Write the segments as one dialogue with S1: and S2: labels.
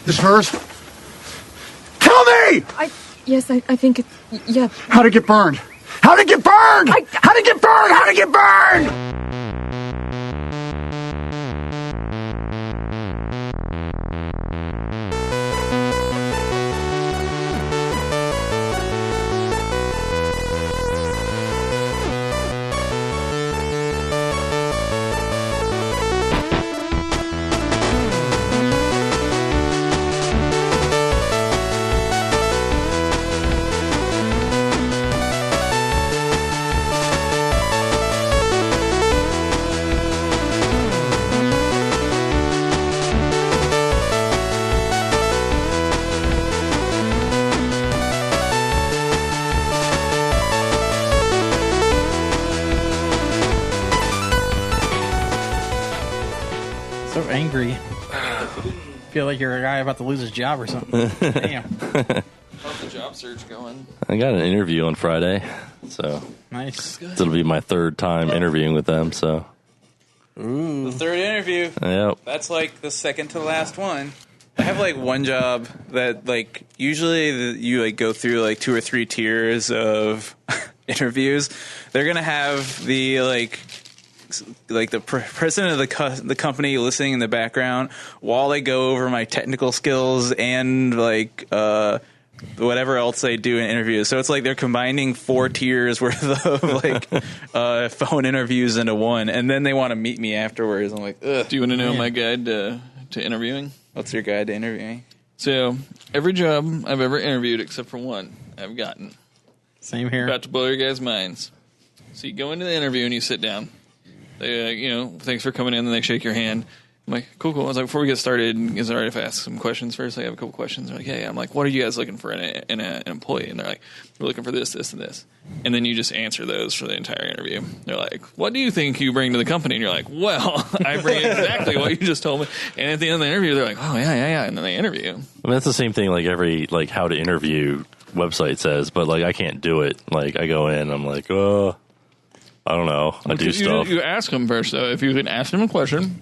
S1: This hers? Tell me!
S2: Yes, I think it's... Yeah.
S1: How'd it get burned? How'd it get burned? How'd it get burned? How'd it get burned?
S3: Angry. Feel like you're a guy about to lose his job or something. Damn.
S4: How's the job search going?
S5: I got an interview on Friday, so
S3: nice.
S5: It'll be my third time interviewing with them. So,
S4: The third interview.
S5: Yep.
S4: That's like the second to last one. I have like one job that like usually you like go through like 2 or 3 tiers of interviews. They're gonna have the like the president of the company listening in the background while they go over my technical skills and like whatever else they do in interviews. So it's like they're combining 4 tiers worth of like phone interviews into one, and then they want to meet me afterwards. I'm like, ugh.
S6: Do you want to know my guide to interviewing?
S4: What's your guide to interviewing?
S6: So every job I've ever interviewed except for one I've gotten.
S3: Same here.
S6: About to blow your guys' minds. So you go into the interview and you sit down. They, thanks for coming in, and they shake your hand. I'm like, cool. I was like, before we get started, is it all right if I ask some questions first? I have a couple questions. They're like, hey. I'm like, what are you guys looking for in an employee? And they're like, we're looking for this, this, and this. And then you just answer those for the entire interview. They're like, what do you think you bring to the company? And you're like, well, I bring exactly what you just told me. And at the end of the interview, they're like, oh, yeah. And then they interview you.
S5: I mean, that's the same thing like every like how to interview website says, but like I can't do it. Like I go in, I'm like, oh, I don't know. I do stuff.
S6: You ask them first, though. If you can ask them a question,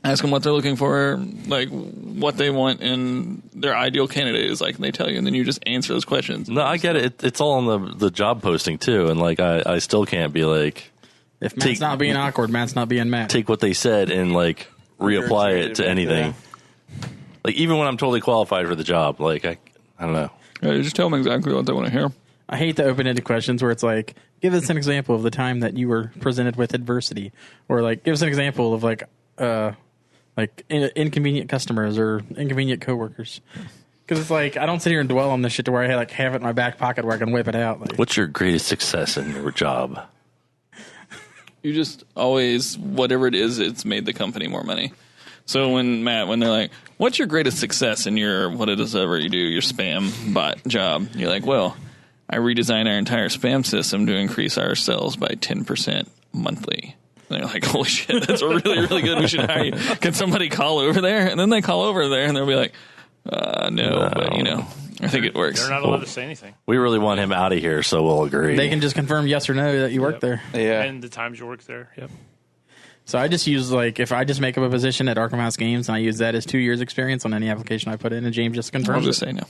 S6: ask them what they're looking for, like what they want in their ideal candidate is like, and they tell you, and then you just answer those questions.
S5: No, I get it. It's all on the job posting too, and like I still can't be like,
S3: if Matt's not being awkward, Matt's not being Matt.
S5: Take what they said and like reapply it to anything. Like even when I'm totally qualified for the job, like I don't know.
S6: Yeah, just tell them exactly what they want to hear.
S3: I hate the open-ended questions where it's like, give us an example of the time that you were presented with adversity, or like, give us an example of like inconvenient customers or inconvenient coworkers. Because it's like, I don't sit here and dwell on this shit to where I like have it in my back pocket where I can whip it out. Like,
S5: what's your greatest success in your job?
S6: You just always, whatever it is, it's made the company more money. So when they're like, what's your greatest success in your, what it is ever you do, your spam bot job? You're like, well, I redesigned our entire spam system to increase our sales by 10% monthly. And they're like, holy shit, that's really, really good. We should hire you. Can somebody call over there? And then they call over there and they'll be like, no, but I think it works.
S7: They're not allowed to say anything.
S5: We really want him out of here, so we'll agree.
S3: They can just confirm yes or no that you work there.
S4: Yeah.
S7: And the times you work there. Yep.
S3: So I just use, like, if I just make up a position at Arkham House Games and I use that as 2 years experience on any application I put in, and James just confirms
S6: I'll just say no.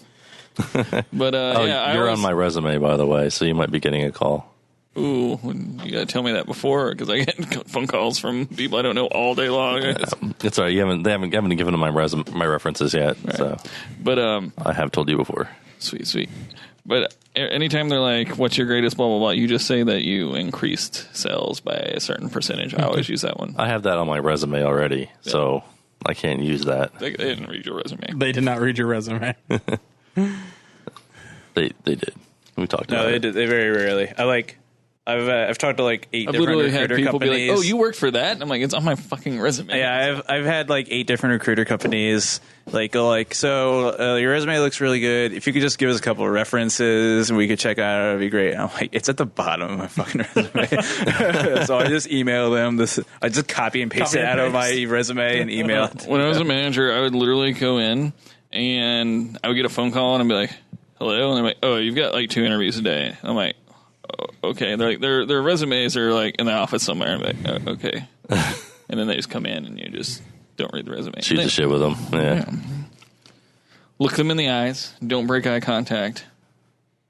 S6: But
S5: you're on my resume, by the way, so you might be getting a call.
S6: Ooh, you got to tell me that before, because I get phone calls from people I don't know all day long.
S5: It's all right. They haven't given them my references yet. Right. So,
S6: but
S5: I have told you before.
S6: Sweet. But anytime they're like, "What's your greatest blah blah blah," you just say that you increased sales by a certain percentage. I always use that one.
S5: I have that on my resume already, so I can't use that.
S6: They didn't read your resume.
S3: They did not read your resume.
S5: They did. We talked about it.
S4: No, they did. They very rarely. I've talked to like 8 different recruiter companies.
S6: Be like, "Oh, you worked for that?" And I'm like, "It's on my fucking resume."
S4: Yeah, I've had like 8 different recruiter companies go like, "So your resume looks really good. If you could just give us a couple of references and we could check out, it'd be great." And I'm like, "It's at the bottom of my fucking resume." So I just email them this. I just copy and paste it out of my resume and email it.
S6: When I was a manager, I would literally go in and I would get a phone call and I'd be like, "Hello," and they're like, "Oh, you've got like 2 interviews a day." And I'm like, oh, okay. They're like, their resumes are like in the office somewhere. I'm like, oh, okay. And then they just come in and you just don't read the resume.
S5: Shoot the shit with them. Yeah.
S6: look them in the eyes, don't break eye contact,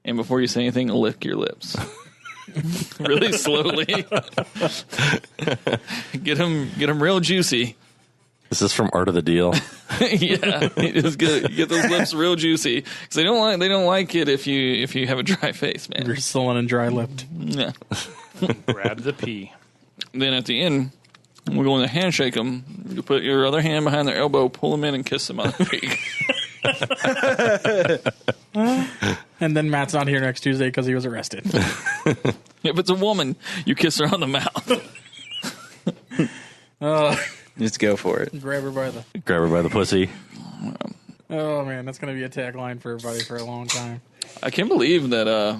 S6: and before you say anything, lick your lips. Really slowly. Get them real juicy.
S5: Is this from Art of the Deal?
S6: Yeah, just get those lips real juicy because they don't like it if you have a dry face, man.
S3: You're sullen and dry lipped.
S6: Yeah.
S7: Grab the pee.
S6: Then at the end, we're going to handshake them. You put your other hand behind their elbow, pull them in, and kiss them on the cheek.
S3: And then Matt's not here next Tuesday because he was arrested.
S6: If it's a woman, you kiss her on the mouth.
S4: Just go for it.
S3: Grab her by the...
S5: Grab her by the pussy.
S3: Oh, man, that's going to be a tagline for everybody for a long time.
S6: I can't believe that.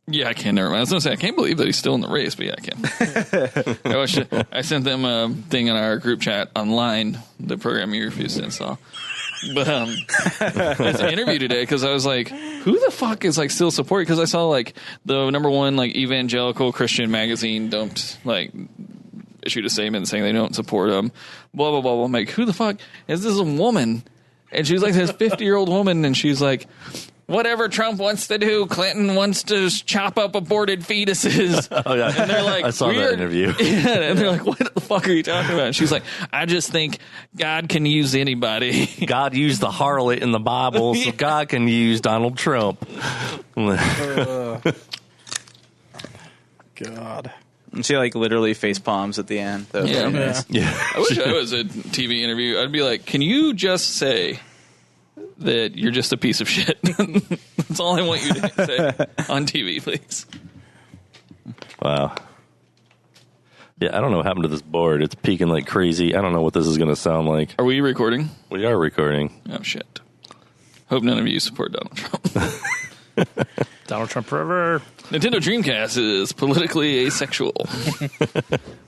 S6: Yeah, I can't. Never mind. I was going to say I can't believe that he's still in the race, but yeah, I can. I sent them a thing in our group chat online. The program you refused to install. But it's an interview today because I was like, who the fuck is like still supporting? Because I saw like the number one like evangelical Christian magazine dumped like issued a statement saying they don't support him. Blah blah blah blah. I'm like, who the fuck is this? A woman? And she's like this 50-year-old woman, and she's like, whatever Trump wants to do, Clinton wants to chop up aborted fetuses.
S5: Oh yeah,
S6: and they're like,
S5: I saw that interview.
S6: Yeah, and they're like, what the fuck are you talking about? And she's like, I just think God can use anybody.
S5: God used the harlot in the Bible, so God can use Donald Trump.
S3: God.
S4: And she like literally face palms at the end. That was very nice.
S5: Yeah,
S6: I wish I was a TV interview. I'd be like, can you just say that you're just a piece of shit? That's all I want you to say on TV, please.
S5: Wow. Yeah, I don't know what happened to this board. It's peaking like crazy. I don't know what this is going to sound like.
S6: Are we recording?
S5: We are recording.
S6: Oh, shit. Hope none of you support Donald Trump.
S7: Donald Trump forever.
S6: Nintendo Dreamcast is politically asexual.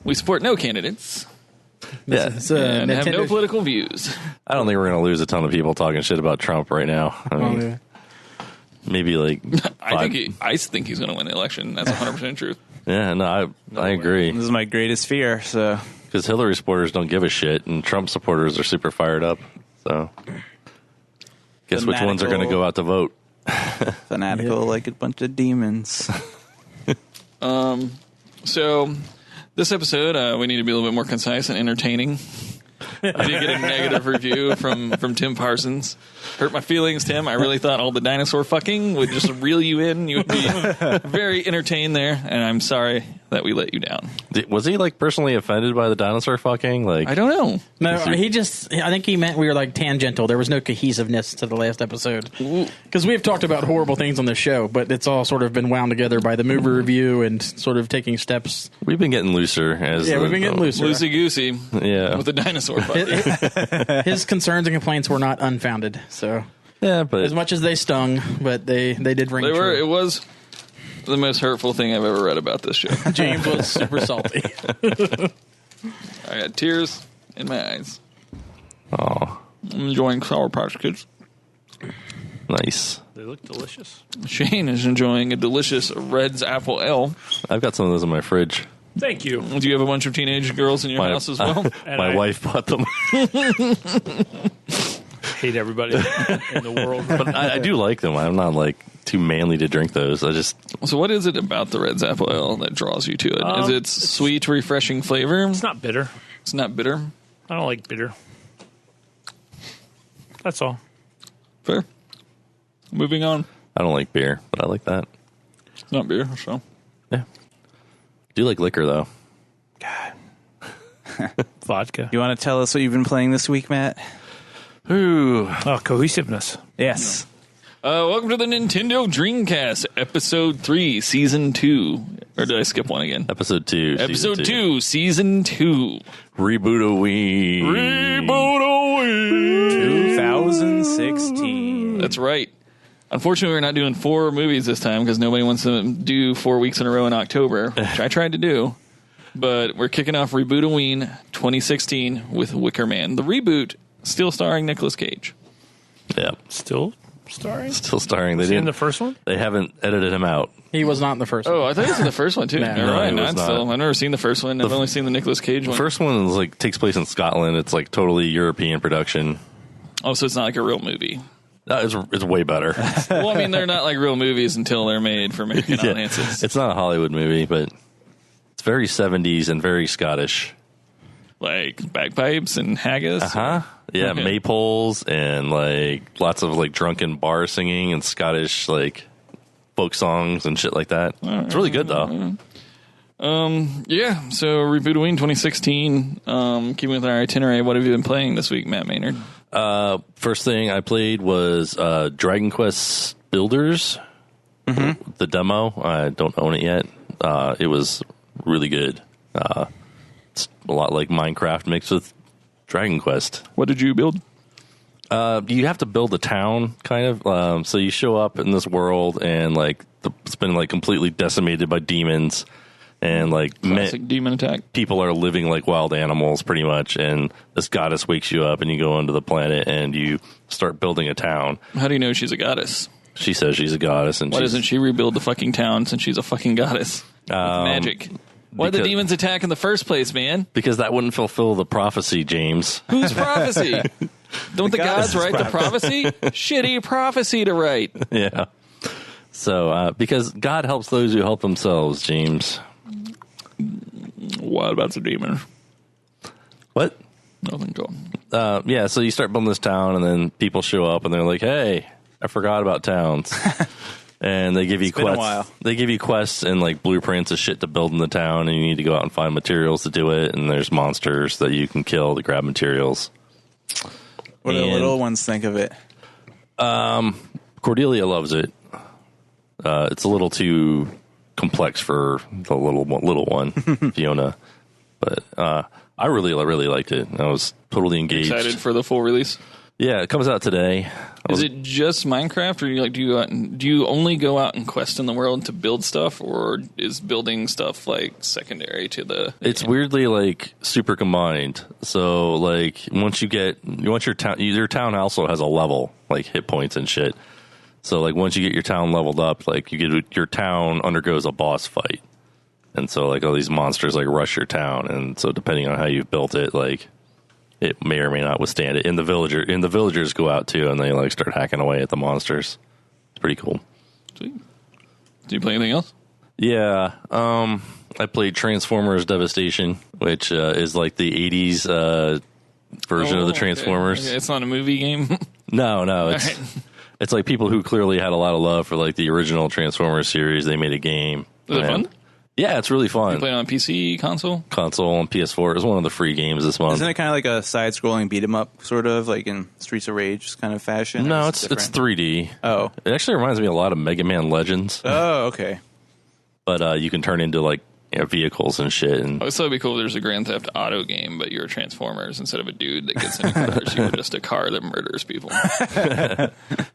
S6: We support no candidates
S5: Yeah,
S3: It's
S6: and have no
S3: Nintendo...
S6: political views.
S5: I don't think we're going to lose a ton of people talking shit about Trump right now. I mean,
S3: yeah.
S5: maybe like
S6: I think he's going to win the election. That's 100% truth.
S5: yeah, no, I agree.
S4: This is my greatest fear. So
S5: Because Hillary supporters don't give a shit, and Trump supporters are super fired up. So, guess which ones are going to go out to vote?
S4: fanatical, like a bunch of demons.
S6: So, this episode, we need to be a little bit more concise and entertaining. I did get a negative review from Tim Parsons. Hurt my feelings, Tim. I really thought all the dinosaur fucking would just reel you in. You would be very entertained there, and I'm sorry that we let you down.
S5: Was he like personally offended by the dinosaur fucking? Like,
S6: I don't know.
S3: No, I think he meant we were like tangential. There was no cohesiveness to the last episode. Because we've talked about horrible things on this show, but it's all sort of been wound together by the movie review and sort of taking steps.
S5: we've been getting looser
S3: We've been getting looser.
S6: Loosey goosey
S5: Yeah,
S6: with the dinosaur fucking.
S3: His concerns and complaints were not unfounded. So
S5: yeah, but
S3: as much as they stung, but they did ring true.
S6: It was the most hurtful thing I've ever read about this show.
S3: James was super salty.
S6: I had tears in my eyes.
S5: oh,
S6: I'm enjoying Sour Patch Kids.
S5: nice.
S7: They look delicious.
S6: Shane is enjoying a delicious Red's Apple Ale.
S5: I've got some of those in my fridge.
S7: Thank you.
S6: Do you have a bunch of teenage girls in your house as well?
S5: My wife bought them,
S7: Hate everybody in the world.
S5: but I do like them. I'm not like too manly to drink those. I just
S6: So what is it about the Red's Apple Ale that draws you to it? Is it sweet, refreshing flavor?
S7: It's not bitter.
S6: It's not bitter?
S7: I don't like bitter. That's all.
S6: Fair. Moving on.
S5: I don't like beer, but I like that.
S6: It's not beer, so.
S5: Yeah, do like liquor though.
S7: Vodka.
S4: You want to tell us what you've been playing this week, Matt?
S5: Ooh,
S7: Oh, cohesiveness.
S4: Yes.
S6: Welcome to the Nintendo Dreamcast, Episode 3, Season 2. Or did I skip one again?
S5: episode 2.
S6: Episode 2, Season 2.
S5: Reboot O Ween.
S6: Reboot O Ween.
S4: 2016.
S6: That's right. Unfortunately, we're not doing 4 movies this time because nobody wants to do 4 weeks in a row in October, which I tried to do. But we're kicking off Reboot O Ween 2016 with Wicker Man. The reboot still starring Nicolas Cage.
S5: Yeah,
S7: Still starring?
S5: still starring. They
S7: Is he in
S5: didn't.
S7: the first one?
S5: They haven't edited him out.
S3: He was not in the first one.
S6: Oh, I thought he was in the first one too.
S3: No,
S6: Never mind.
S5: he was
S6: Not still. I've never seen the first one. I've only seen the Nicolas Cage
S5: The
S6: one.
S5: first one is like takes place in Scotland. It's like totally European production.
S6: Oh, so it's not like a real movie.
S5: It's way better.
S6: Well, I mean, they're not like real movies until they're made for American audiences.
S5: It's not a Hollywood movie, but it's very 70s and very Scottish.
S6: Like bagpipes and haggis?
S5: Yeah,
S6: Okay.
S5: maypoles and like lots of like drunken bar singing and Scottish like folk songs and shit like that. It's really good though.
S6: Yeah, so Reboot O Ween 2016. Keeping with our itinerary, what have you been playing this week, Matt Maynard?
S5: First thing I played was Dragon Quest Builders, the demo. I don't own it yet. It was really good. It's a lot like Minecraft mixed with Dragon Quest.
S6: What did you build?
S5: You have to build a town, kind of. So you show up in this world, and like it's been like completely decimated by demons, and like
S6: Classic demon attack.
S5: people are living like wild animals, pretty much. And this goddess wakes you up, and you go onto the planet, and you start building a town.
S6: How do you know she's a goddess?
S5: She says she's a goddess, and
S6: Why doesn't she rebuild the fucking town since she's a fucking goddess? With magic. Why'd the
S5: because-
S6: demons attack in the first place, man?
S5: because that wouldn't fulfill the prophecy, James.
S6: Whose prophecy? Don't the gods
S4: goddess'
S6: write the prophecy? Shitty prophecy to write.
S5: Yeah. So because God helps those who help themselves, James.
S6: What about the demon?
S5: What?
S6: Nothing cool.
S5: Yeah, so you start building this town, and then people show up, and they're like, "Hey, I forgot about towns," and they give you
S4: been a
S5: quests.
S4: while.
S5: They give you quests and like blueprints of shit to build in the town, and you need to go out and find materials to do it. And there's monsters that you can kill to grab materials.
S4: What do the
S5: And-
S4: little ones think of it?
S5: Cordelia loves it. It's a little too complex for the little one, Fiona. But I really liked it. I was totally engaged.
S6: Excited for the full release?
S5: Yeah, it comes out today.
S6: Is it just Minecraft, or do you only go out and quest in the world to build stuff, or is building stuff like secondary to the?
S5: It's weirdly like super combined. So like once your town also has a level, like hit points and shit. So like once you get your town leveled up, like your town undergoes a boss fight. And so like all these monsters like rush your town, and so depending on how you've built it, like it may or may not withstand it. And the villagers go out too, and they like start hacking away at the monsters. It's pretty cool.
S6: Sweet. Do you play anything else?
S5: Yeah, I played Transformers Devastation, which is like the 80s version of the Transformers.
S6: Okay. It's not a movie game.
S5: No, it's
S6: All right.
S5: it's like people who clearly had a lot of love for like the original Transformers series. They made a game.
S6: Is it
S5: And-
S6: fun?
S5: Yeah, it's really
S6: You
S5: fun.
S6: play it on PC console?
S5: Console and PS4. It was one of the free games this month.
S4: Isn't it kind of like a side-scrolling beat-em-up, sort of like in Streets of Rage kind of fashion?
S5: No,
S4: Or
S5: it's
S4: different?
S5: 3D.
S4: Oh,
S5: It actually reminds me a lot of Mega Man Legends,
S4: oh, okay.
S5: but you can turn into like vehicles and shit. And
S6: Oh, so it'd be cool if there's a Grand Theft Auto game, but you're Transformers instead of a dude that gets in cars. You're just a car that murders people.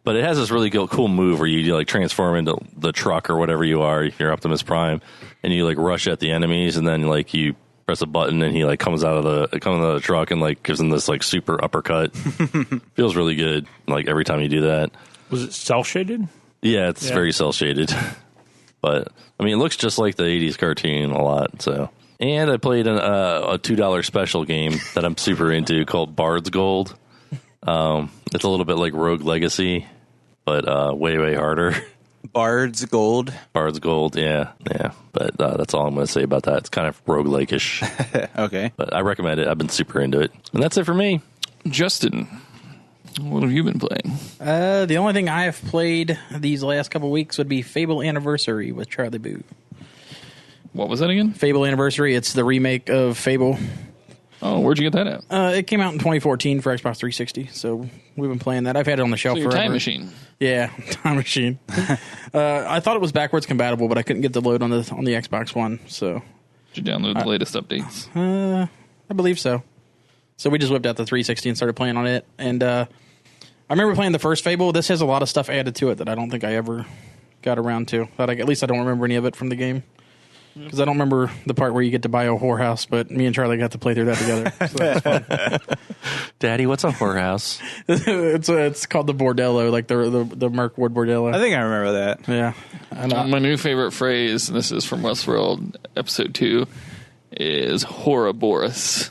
S5: but it has this really cool move where you like transform into the truck or whatever you are, you're Optimus Prime, and you like rush at the enemies, and then like you press a button and he like comes out of the truck and like gives them this like super uppercut. Feels really good like every time you do that.
S7: Was it cell shaded?
S5: Yeah, it's very cel shaded. But I mean, it looks just like the 80s cartoon a lot. So, and I played a $2 special game that I'm super into called Bard's Gold. It's a little bit like Rogue Legacy, but way harder.
S4: Bard's Gold.
S5: Bard's Gold, yeah. But that's all I'm going to say about that. It's kind of roguelike-ish,
S4: Okay.
S5: but I recommend it. I've been super into it, and that's it for me.
S6: Justin, what have you been playing?
S3: The only thing I have played these last couple weeks would be Fable Anniversary with Charlie Boo.
S6: What was that again?
S3: Fable Anniversary, it's the remake of Fable.
S6: Oh, where'd you get that at?
S3: It came out in 2014 for Xbox 360, so we've been playing that. I've had it on the shelf
S6: So your
S3: forever.
S6: time machine.
S3: Yeah, time machine. I thought it was backwards compatible, but I couldn't get the load on the Xbox One, so
S6: Did you download the latest updates?
S3: I believe so. So we just whipped out the 360 and started playing on it. And I remember playing the first Fable. This has a lot of stuff added to it that I don't think I ever got around to. At least I don't remember any of it from the game. Because I don't remember the part where you get to buy a whorehouse, but me and Charlie got to play through that together. So that was fun.
S5: Daddy, what's a whorehouse?
S3: it's called the Bordello, like the Mirkwood Bordello.
S4: I think I remember that.
S3: Yeah. And,
S6: My new favorite phrase, and this is from Westworld episode 2, is Horriboris.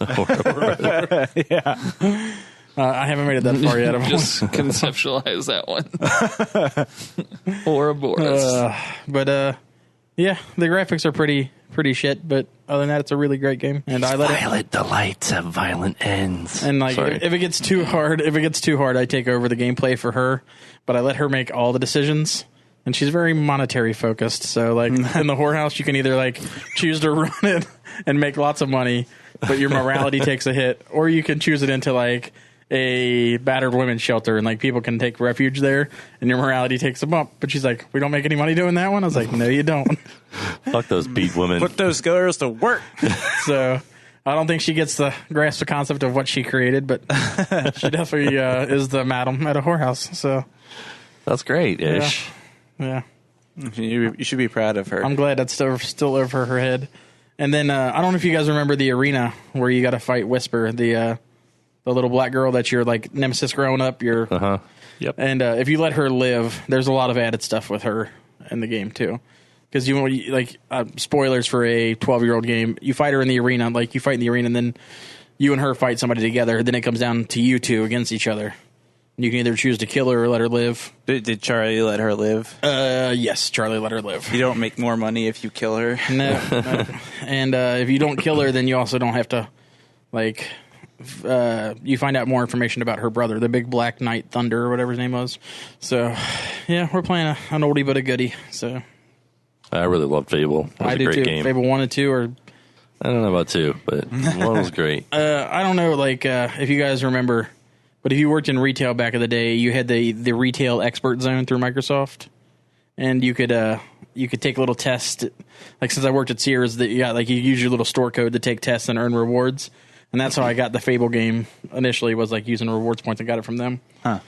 S3: I haven't made it that far yet.
S6: Just conceptualize that one. Ouroboros.
S3: Yeah, the graphics are pretty shit, but other than that, it's a really great game. And I let
S5: Violent delights have violent ends.
S3: And like,
S5: Sorry.
S3: if it gets too hard, I take over the gameplay for her. But I let her make all the decisions, and she's very monetary focused. So like in the whorehouse, you can either like choose to run it and make lots of money, but your morality takes a hit, or you can choose it into like a battered women's shelter, and like people can take refuge there, and your morality takes a bump. But she's like, we don't make any money doing that one. I was like, no, you don't.
S5: Fuck those beat women.
S4: Put those girls to work.
S3: So I don't think she gets the grasp the concept of what she created, but she definitely is the madam at a whorehouse. So
S5: That's great, Ish.
S3: yeah,
S4: You should be proud of her.
S3: I'm glad that's still over her head. And then I don't know if you guys remember the arena where you got to fight Whisper, the little black girl that's your like nemesis growing up.
S5: Uh-huh.
S7: Yep.
S3: And if you let her live, there's a lot of added stuff with her in the game too. Because you like spoilers for a 12-year-old game. You fight her in the arena, like you fight in the arena, and then you and her fight somebody together. Then it comes down to you two against each other. You can either choose to kill her or let her live.
S4: Did Charlie let her live?
S3: Yes, Charlie let her live.
S4: You don't make more money if you kill her.
S3: No. And if you don't kill her, then you also don't have to, like, you find out more information about her brother, the big black knight Thunder or whatever his name was. So, yeah, we're playing an oldie but a goodie. So
S5: I really loved Fable. It was
S3: I
S5: a
S3: do
S5: great
S3: too.
S5: game.
S3: Fable 1 and 2 are...
S5: I don't know about 2, but 1 was great.
S3: I don't know, like, if you guys remember, but if you worked in retail back in the day, you had the retail expert zone through Microsoft, and you could take a little test. Like, since I worked at Sears, that you got like you use your little store code to take tests and earn rewards, and that's how I got the Fable game initially, was like using rewards points. I got it from them.
S4: Huh.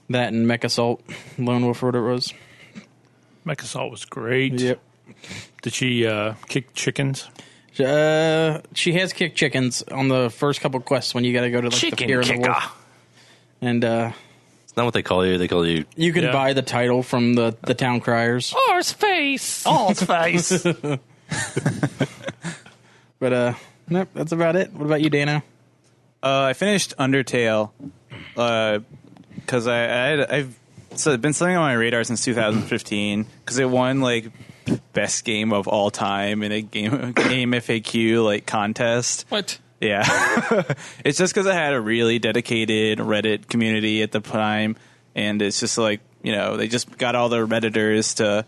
S3: That and Mech Assault, Lone Wolf, or whatever it was.
S7: Mech Assault was great.
S3: Yep.
S7: Did she kick chickens?
S3: She has kicked chickens on the first couple quests when you got to go to like the Fear of the Wolf. And
S5: It's not what they call you. They call you...
S3: you could
S7: Yeah.
S3: buy the title from the town criers.
S7: Horse face. Horse face.
S3: But nope, that's about it. What about you, Dano?
S4: I finished Undertale because I've been something on my radar since 2015 because it won like best game of all time in a game FAQ like contest.
S6: What?
S4: Yeah. It's just because I had a really dedicated Reddit community at the time, and it's just like, you know, they just got all the Redditors to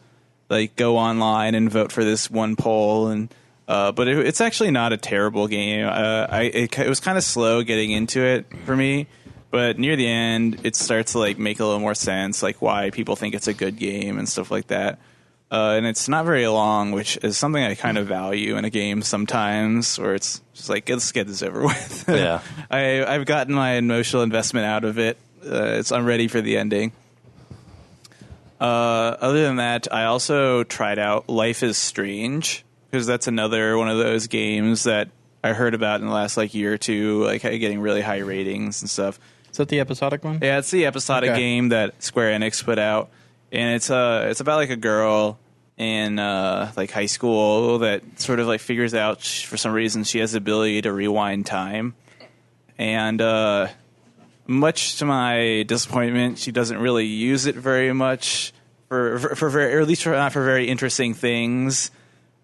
S4: like go online and vote for this one poll, and but it's actually not a terrible game. It was kind of slow getting into it for me, but near the end it starts to like make a little more sense, like why people think it's a good game and stuff like that. And it's not very long, which is something I kind of value in a game sometimes, where it's just like, let's get this over with.
S5: Yeah.
S4: I've gotten my emotional investment out of it. I'm ready for the ending. Other than that, I also tried out Life is Strange, because that's another one of those games that I heard about in the last like year or two, like getting really high ratings and stuff.
S3: Is that the episodic one?
S4: Yeah, it's the episodic
S3: Okay.
S4: game that Square Enix put out, and it's about like a girl in like high school that sort of like figures out for some reason she has the ability to rewind time, and much to my disappointment, she doesn't really use it very much for very, or at least not for very interesting things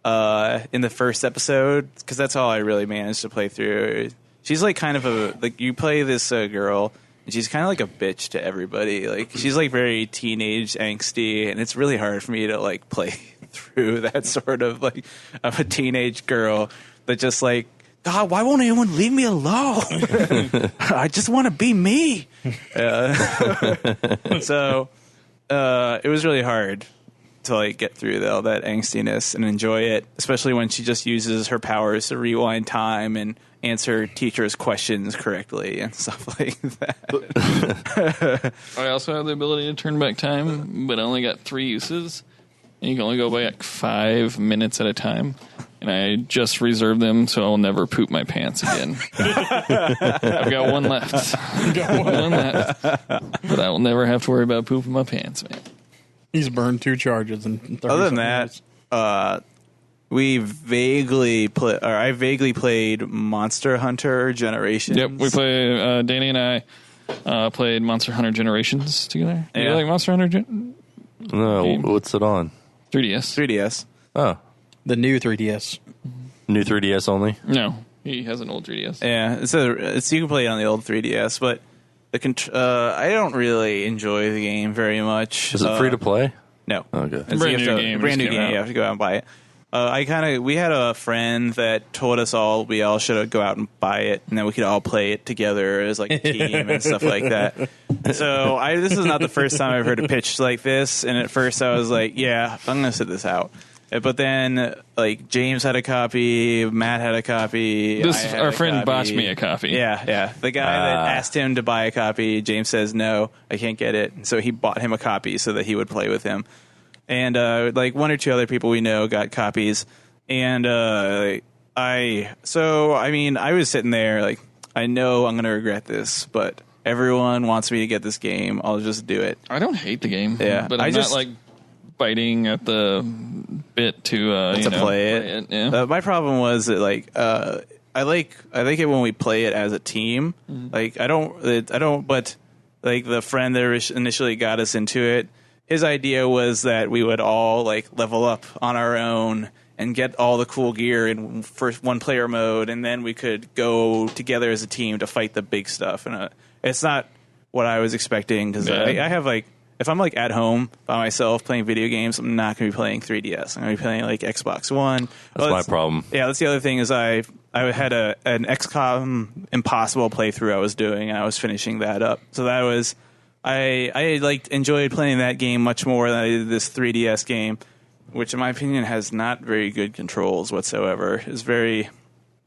S4: in the first episode, because that's all I really managed to play through. She's like kind of like you play this girl, and she's kind of like a bitch to everybody. Like she's like very teenage angsty, and it's really hard for me to like play through that sort of like of a teenage girl that just like, God, why won't anyone leave me alone? I just want to be me. So it was really hard to like get through all that angstiness and enjoy it, especially when she just uses her powers to rewind time and answer teachers' questions correctly and stuff like that.
S6: I also have the ability to turn back time, but I only got 3 uses. And you can only go back 5 minutes at a time. And I just reserved them so I'll never poop my pants again. I've got one left. But I will never have to worry about pooping my pants, man.
S3: He's burned 2 charges. And
S4: Other than that, I vaguely played Monster Hunter Generations.
S6: Yep, we play, Danny and I Played Monster Hunter Generations together. Do you
S4: Yeah.
S6: like Monster Hunter
S5: No,
S6: Game.
S5: what's it on?
S6: 3DS?
S4: 3DS.
S5: Oh,
S3: The new 3DS.
S5: new 3DS only.
S6: No, he has an old 3DS.
S4: Yeah, it's you can play it on the old 3DS, but I don't really enjoy the game very much.
S5: Is it free to play?
S4: No.
S5: Okay.
S4: It's
S6: Brand new game
S4: Brand new
S6: just
S4: game.
S6: came
S4: You
S6: out.
S4: have to go out and buy it. We had a friend that told us we all should go out and buy it, and then we could all play it together as like a team and stuff like that. So this is not the first time I've heard a pitch like this, and at first I was like, yeah, I'm going to sit this out. But then, like, James had a copy, Matt had a copy.
S6: Our friend botched me a copy.
S4: Yeah. The guy that asked him to buy a copy, James says, no, I can't get it. And so he bought him a copy so that he would play with him. And, like, one or two other people we know got copies. And I was sitting there, like, I know I'm going to regret this, but everyone wants me to get this game. I'll just do it.
S6: I don't hate the game.
S4: Yeah.
S6: But I'm not, like, biting at the bit to
S4: play it.
S6: Yeah.
S4: My problem was that I like it when we play it as a team. Like but like the friend that initially got us into it, his idea was that we would all like level up on our own and get all the cool gear in first one player mode, and then we could go together as a team to fight the big stuff. And it's not what I was expecting, because I have like, if I'm like at home by myself playing video games, I'm not going to be playing 3DS. I'm going to be playing like Xbox One.
S5: That's my problem.
S4: Yeah, that's the other thing is I had an XCOM Impossible playthrough I was doing, and I was finishing that up. So that was I like enjoyed playing that game much more than I did this 3DS game, which in my opinion has not very good controls whatsoever. It's very.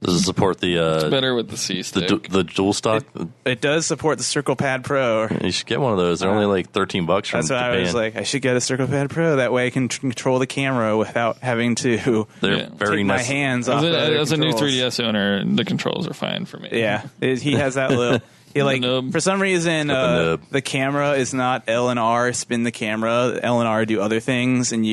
S5: Does it support the
S6: It's better with the C stick.
S5: the dual stock?
S4: It does support the Circle Pad Pro.
S5: You should get one of those. They're only like $13 from
S4: That's what
S5: Japan.
S4: I was like. I should get a Circle Pad Pro. That way I can control the camera without having to
S5: They're very
S4: take my
S5: nice.
S4: hands off.
S6: As a new
S4: controls.
S6: 3DS owner, the controls are fine for me.
S4: Yeah, he has that little. He like
S6: nub.
S4: for some reason the camera is not L and R. Spin the camera. L and R do other things, and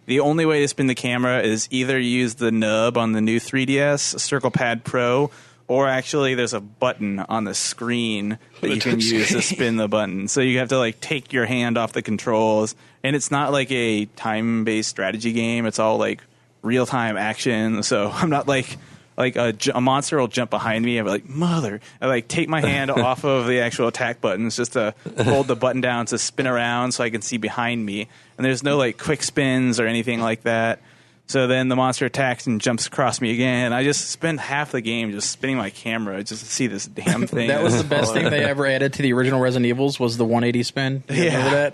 S4: the only way to spin the camera is either use the nub on the new 3DS Circle Pad Pro, or actually there's a button on the screen that you can use to spin the button. So you have to like take your hand off the controls, and it's not like a time-based strategy game. It's all like real-time action. So I'm not like a monster will jump behind me. I'm like, mother. I like take my hand off of the actual attack buttons just to hold the button down to spin around so I can see behind me. And there's no like quick spins or anything like that. So then the monster attacks and jumps across me again. I just spent half the game just spinning my camera just to see this damn thing.
S3: That was the best thing they ever added to the original Resident Evils was the 180 spin. You remember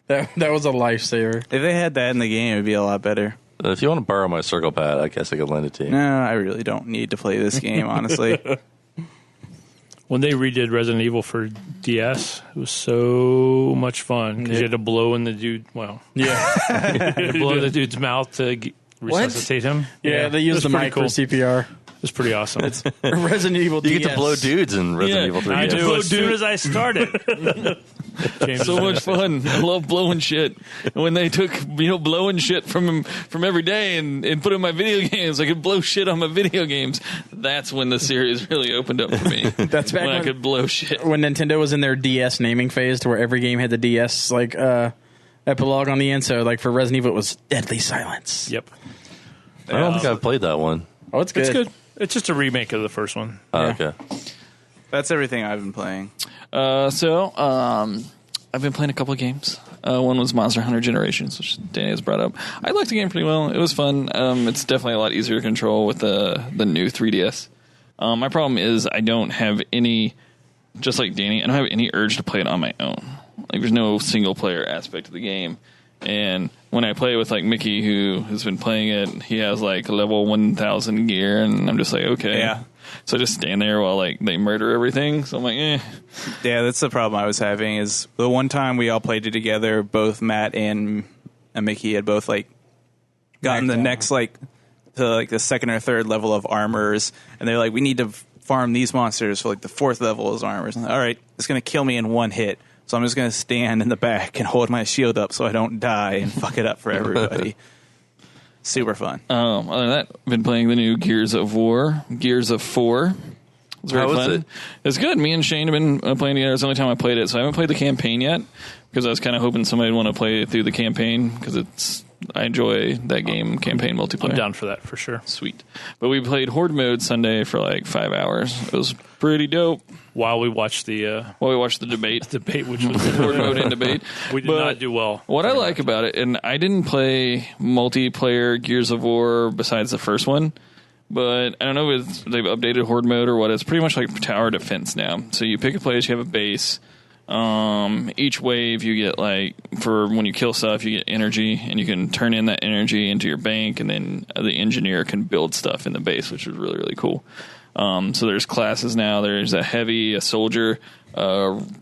S3: that? That was a lifesaver.
S4: If they had that in the game, it would be a lot better.
S5: If you want to borrow my Circle Pad, I guess I could lend it to you.
S4: No, I really don't need to play this game, honestly.
S7: When they redid Resident Evil for DS, it was so much fun because you had to blow in the dude. Well,
S3: Yeah.
S7: you had to blow in the dude's mouth to resuscitate him.
S3: Yeah, they
S7: it
S3: used
S7: was
S3: the
S7: pretty
S3: mic
S7: cool.
S3: for CPR.
S7: It was pretty awesome.
S3: Resident Evil
S5: You
S3: DS.
S5: get to blow dudes in Resident Evil 3.
S7: I
S6: to
S7: do
S6: blow
S7: as soon as I started. James
S6: So
S7: is
S6: much fun. I love blowing shit. And when they took, blowing shit from every day and put in my video games, I could blow shit on my video games. That's when the series really opened up for me.
S3: That's back
S6: when I
S3: when-
S6: could blow shit.
S3: When Nintendo was in their DS naming phase to where every game had the DS epilogue on the end. So like for Resident Evil, it was Deadly Silence.
S7: Yep.
S5: I don't think I've played that one.
S3: Oh, it's good.
S7: It's good. It's just a remake of the first one.
S5: Okay.
S4: That's everything I've been playing.
S6: I've been playing a couple of games. One was Monster Hunter Generations, which Danny has brought up. I liked the game pretty well. It was fun. It's definitely a lot easier to control with the new 3DS. My problem is I don't have any, just like Danny, I don't have any urge to play it on my own. Like there's no single player aspect of the game. And when I play with like Mickey, who has been playing it, he has like level 1000 gear, and I'm just like, okay.
S4: Yeah.
S6: So I just stand there while like they murder everything. So I'm like, eh.
S4: Yeah, that's the problem I was having is the one time we all played it together, both Matt and Mickey had both like gotten the next like to like the second or third level of armors, and they're like, we need to farm these monsters for like the fourth level as armors. And, all right, it's going to kill me in one hit. So I'm just going to stand in the back and hold my shield up so I don't die and fuck it up for everybody. Super fun.
S6: Other than that, I've been playing the new Gears of 4. It's very
S5: How was
S6: fun.
S5: it?
S6: It's good. Me and Shane have been playing together. It's the only time I played it, so I haven't played the campaign yet because I was kind of hoping somebody would want to play through the campaign because I enjoy that game campaign multiplayer.
S7: I'm down for that for sure.
S6: Sweet. But we played Horde mode Sunday for like 5 hours. It was pretty dope.
S7: While we watched the
S6: Debate,
S7: which was
S6: Horde mode and debate.
S7: we did
S6: But
S7: not do well.
S6: What I like about it, and I didn't play multiplayer Gears of War besides the first one, but I don't know if they've updated Horde mode or what. It's pretty much like tower defense now. So you pick a place, you have a base. Each wave you get like for when you kill stuff you get energy and you can turn in that energy into your bank and then the engineer can build stuff in the base, which is really, really cool. So there's classes now. There's a heavy, a soldier,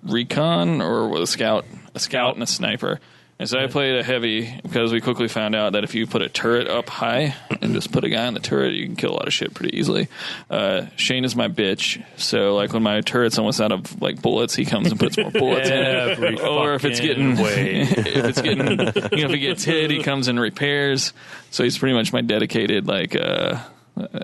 S6: recon or a scout and a sniper. And so I played a heavy because we quickly found out that if you put a turret up high and just put a guy on the turret, you can kill a lot of shit pretty easily. Shane is my bitch, so like when my turret's almost out of like bullets, he comes and puts more bullets in it. Or if it's getting, if it gets hit, he comes and repairs. So he's pretty much my dedicated like I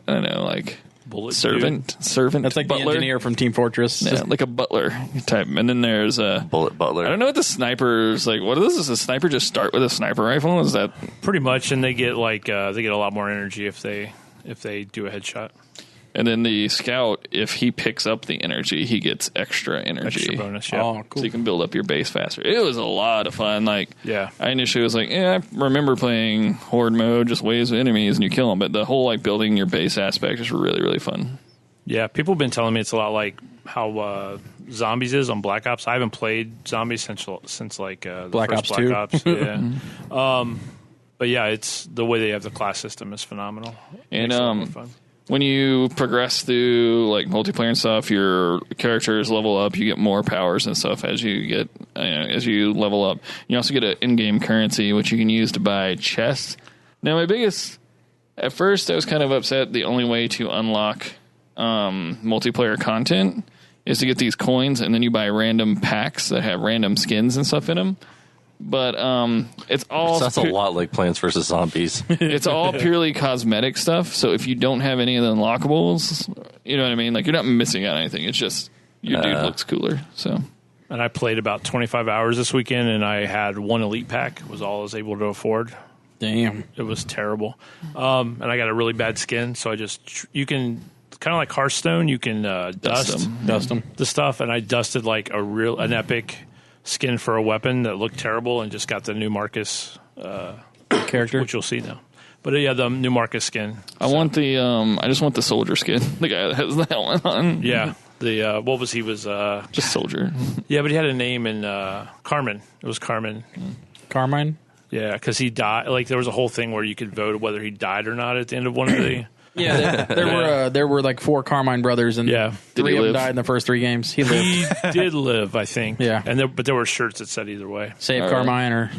S6: don't know, like
S7: Bullet
S6: servant.
S3: That's like
S6: butler.
S3: the engineer from Team Fortress.
S6: Yeah, like a butler type. And then there's a
S5: Bullet Butler.
S6: I don't know what the sniper's like. What is this? Does a sniper just start with a sniper rifle? Is that
S7: Pretty much, and they get like a lot more energy if they do a headshot.
S6: and then the scout, if he picks up the energy, he gets extra energy.
S7: Extra bonus, yeah.
S3: Oh, cool.
S6: So you can build up your base faster. It was a lot of fun. Like,
S7: Yeah.
S6: I initially was like, I remember playing horde mode, just waves of enemies and you kill them. But the whole like building your base aspect is really, really fun.
S7: Yeah, people have been telling me it's a lot like how Zombies is on Black Ops. I haven't played Zombies since like the
S3: Black
S7: first
S3: Ops
S7: Black
S3: 2.
S7: Ops. Yeah. But yeah, it's the way they have the class system is phenomenal.
S6: And
S7: Makes it a lot more fun.
S6: when you progress through like multiplayer and stuff, your characters level up. You get more powers and stuff as you get as you level up. You also get an in-game currency which you can use to buy chests. Now, my biggest at first, I was kind of upset. The only way to unlock multiplayer content is to get these coins, and then you buy random packs that have random skins and stuff in them. But it's all
S5: That's a lot like Plants vs. Zombies.
S6: it's all purely cosmetic stuff. So if you don't have any of the unlockables, you know what I mean? Like, you're not missing out on anything. It's just your dude looks cooler. So
S7: And I played about 25 hours this weekend, and I had one elite pack. Was all I was able to afford.
S3: Damn.
S7: It was terrible. And I got a really bad skin, so you can kind of like Hearthstone. You can dust
S3: them.
S7: the stuff, and I dusted like an epic skin for a weapon that looked terrible, and just got the new Marcus
S3: Character.
S7: which you'll see now. But yeah, the new Marcus skin.
S6: I want the I just want the soldier skin. The guy that has that one on.
S7: Yeah, the what was he was
S6: Just soldier.
S7: yeah, but he had a name in Carmen. It was Carmen.
S3: Carmine?
S7: Yeah, because he died. Like there was a whole thing where you could vote whether he died or not at the end of one of the.
S3: Yeah, there were like 4 Carmine brothers, and
S7: Yeah.
S6: Did
S3: 3
S6: he
S3: of them
S6: live?
S3: died in the first 3 games. He lived.
S7: He did live, I think.
S3: Yeah.
S7: and but there were shirts that said either way.
S3: Save
S6: All right.
S3: Carmine, or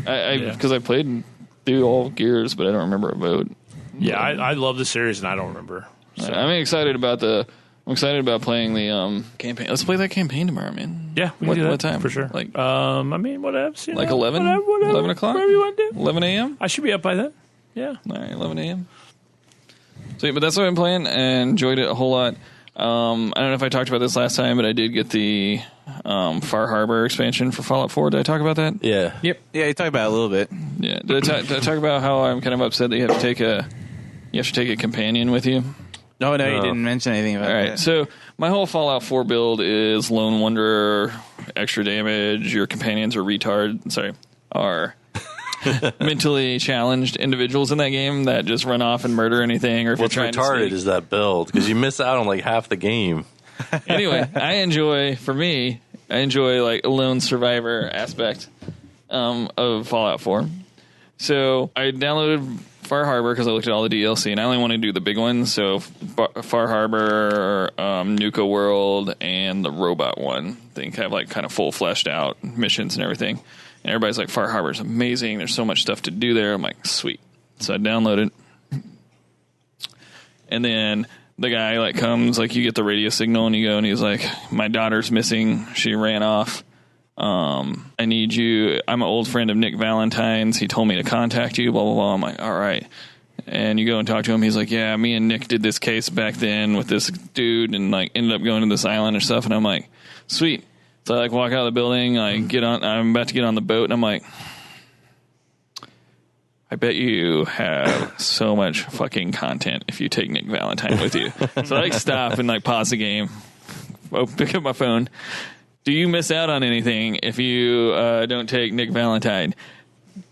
S6: Because I played through all Gears, but I don't remember a vote.
S7: Yeah, I love the series, and I don't remember. So.
S6: I'm excited about playing the campaign. Let's play that campaign tomorrow, man.
S7: Yeah, we can
S6: What-
S7: do that
S6: what time?
S7: for sure.
S6: Like-
S7: I mean, whatever.
S6: Like 11? 11 o'clock?
S7: Whatever you want to do.
S6: 11 a.m.?
S7: I should be up by then. Yeah.
S6: All right, 11 a.m. So, but that's what I've been playing and enjoyed it a whole lot. I don't know if I talked about this last time, but I did get the Far Harbor expansion for Fallout 4. Did I talk about that?
S5: Yeah.
S3: Yep.
S4: Yeah, you talked about it a little bit.
S6: Yeah. Did I talk about how I'm kind of upset that you have to take a companion with you?
S4: No, you didn't mention anything about
S6: All right,
S4: that.
S6: so my whole Fallout 4 build is Lone Wanderer, extra damage. Your companions are mentally challenged individuals in that game that just run off and murder anything. Or if
S5: What's
S6: you're trying
S5: retarded
S6: to sneak.
S5: is that build because you miss out on like half the game.
S6: Anyway, I enjoy like a lone survivor aspect of Fallout 4. So I downloaded Far Harbor because I looked at all the DLC, and I only want to do the big ones. So Far Harbor, Nuka World, and the robot one. They have like kind of full fleshed out missions and everything. And everybody's like, Far Harbor's amazing. There's so much stuff to do there. I'm like, sweet. So I downloaded it. And then the guy like comes, like you get the radio signal and you go and he's like, my daughter's missing. She ran off. I need you. I'm an old friend of Nick Valentine's. He told me to contact you, blah, blah, blah. I'm like, all right. And you go and talk to him. He's like, yeah, me and Nick did this case back then with this dude and like ended up going to this island and stuff. And I'm like, sweet. So I like walk out of the building. I'm about to get on the boat and I'm like, I bet you have so much fucking content if you take Nick Valentine with you. So I like stop and like pause the game. I'll pick up my phone. Do you miss out on anything if you don't take Nick Valentine?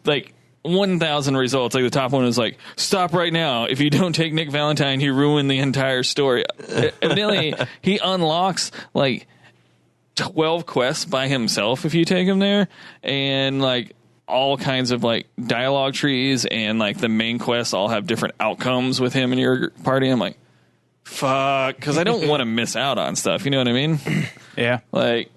S6: Like 1,000 results. Like the top one is like, stop right now. If you don't take Nick Valentine, you ruin the entire story. Evidently, he unlocks like 12 quests by himself if you take him there, and like all kinds of like dialogue trees, and like the main quests all have different outcomes with him in your party. I'm like, fuck, because I don't want to miss out on stuff. You know what I mean?
S4: Yeah.
S6: Like,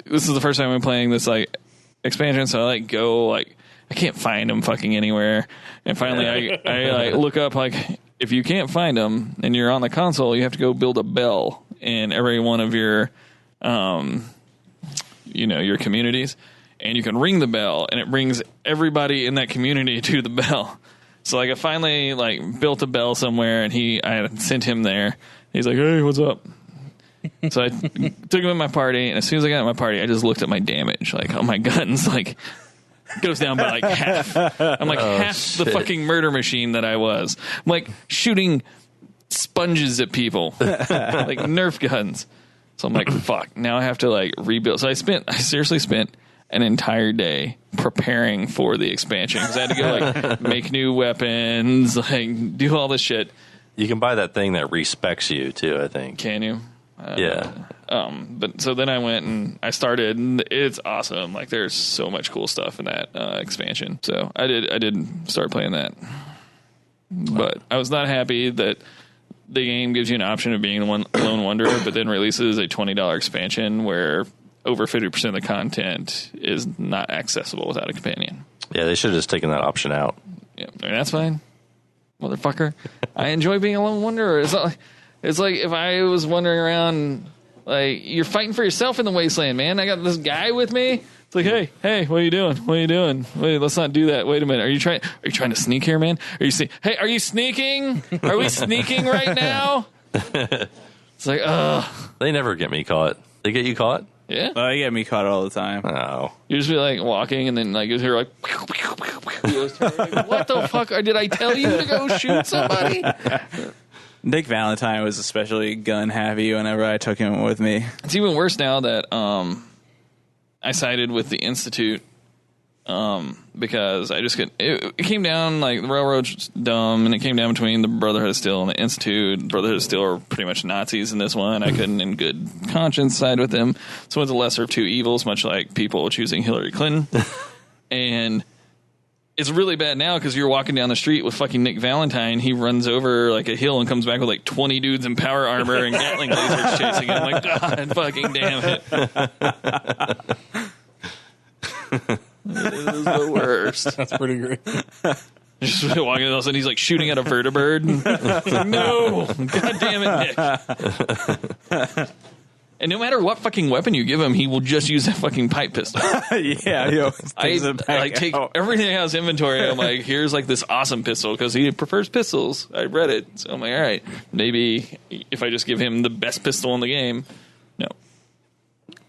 S6: this is the first time I'm playing this like expansion, so I like go like. I can't find them fucking anywhere. And finally, I like look up like if you can't find them and you're on the console, you have to go build a bell in every one of your, your communities, and you can ring the bell, and it brings everybody in that community to the bell. So like I finally like built a bell somewhere, and I sent him there. He's like, hey, what's up? So I took him in my party, and as soon as I got in my party, I just looked at my damage. Like, oh my guns, like. Goes down by like half. I'm like half the fucking murder machine that I was. I'm like shooting sponges at people, like Nerf guns. So I'm like, fuck. Now I have to like rebuild. So I seriously spent an entire day preparing for the expansion because I had to go like make new weapons, like do all this shit.
S5: You can buy that thing that respecs you too, I think.
S6: Can you?
S5: Yeah.
S6: But so then I went and I started, and it's awesome. Like there's so much cool stuff in that expansion. So I did start playing that, but I was not happy that the game gives you an option of being a lone wanderer, but then releases a $20 expansion where over 50% of the content is not accessible without a companion.
S5: Yeah, they should have just taken that option out.
S6: Yeah, I mean, that's fine, motherfucker. I enjoy being a lone wanderer. It's like if I was wandering around, like, you're fighting for yourself in the wasteland, man. I got this guy with me. It's like, hey, what are you doing? What are you doing? Wait, let's not do that. Wait a minute. Are you trying to sneak here, man? Are you sneaking? Are we sneaking right now? It's like,
S5: They never get me caught. They get you caught?
S6: Yeah.
S4: You get me caught all the time.
S5: Oh.
S6: You just be like walking, and then like you hear like, what the fuck? Did I tell you to go shoot somebody?
S4: Nick Valentine was especially gun heavy whenever I took him with me.
S6: It's even worse now that I sided with the Institute because I just it came down like the railroad's dumb, and it came down between the Brotherhood of Steel and the Institute. Brotherhood of Steel are pretty much Nazis in this one. I couldn't in good conscience side with them. So it's the lesser of two evils, much like people choosing Hillary Clinton. And it's really bad now because you're walking down the street with fucking Nick Valentine. He runs over like a hill and comes back with like 20 dudes in power armor and Gatling lasers chasing him. Like, God fucking damn it. It is the worst.
S3: That's pretty great.
S6: Just walking, all of a sudden he's like shooting at a vertibird. It's like, no, God damn it, Nick. And no matter what fucking weapon you give him, he will just use that fucking pipe pistol.
S4: Yeah, he always takes it back
S6: I take
S4: out.
S6: everything out of his inventory. I'm like, here's like this awesome pistol because he prefers pistols. I read it, so I'm like, all right, maybe if I just give him the best pistol in the game, no,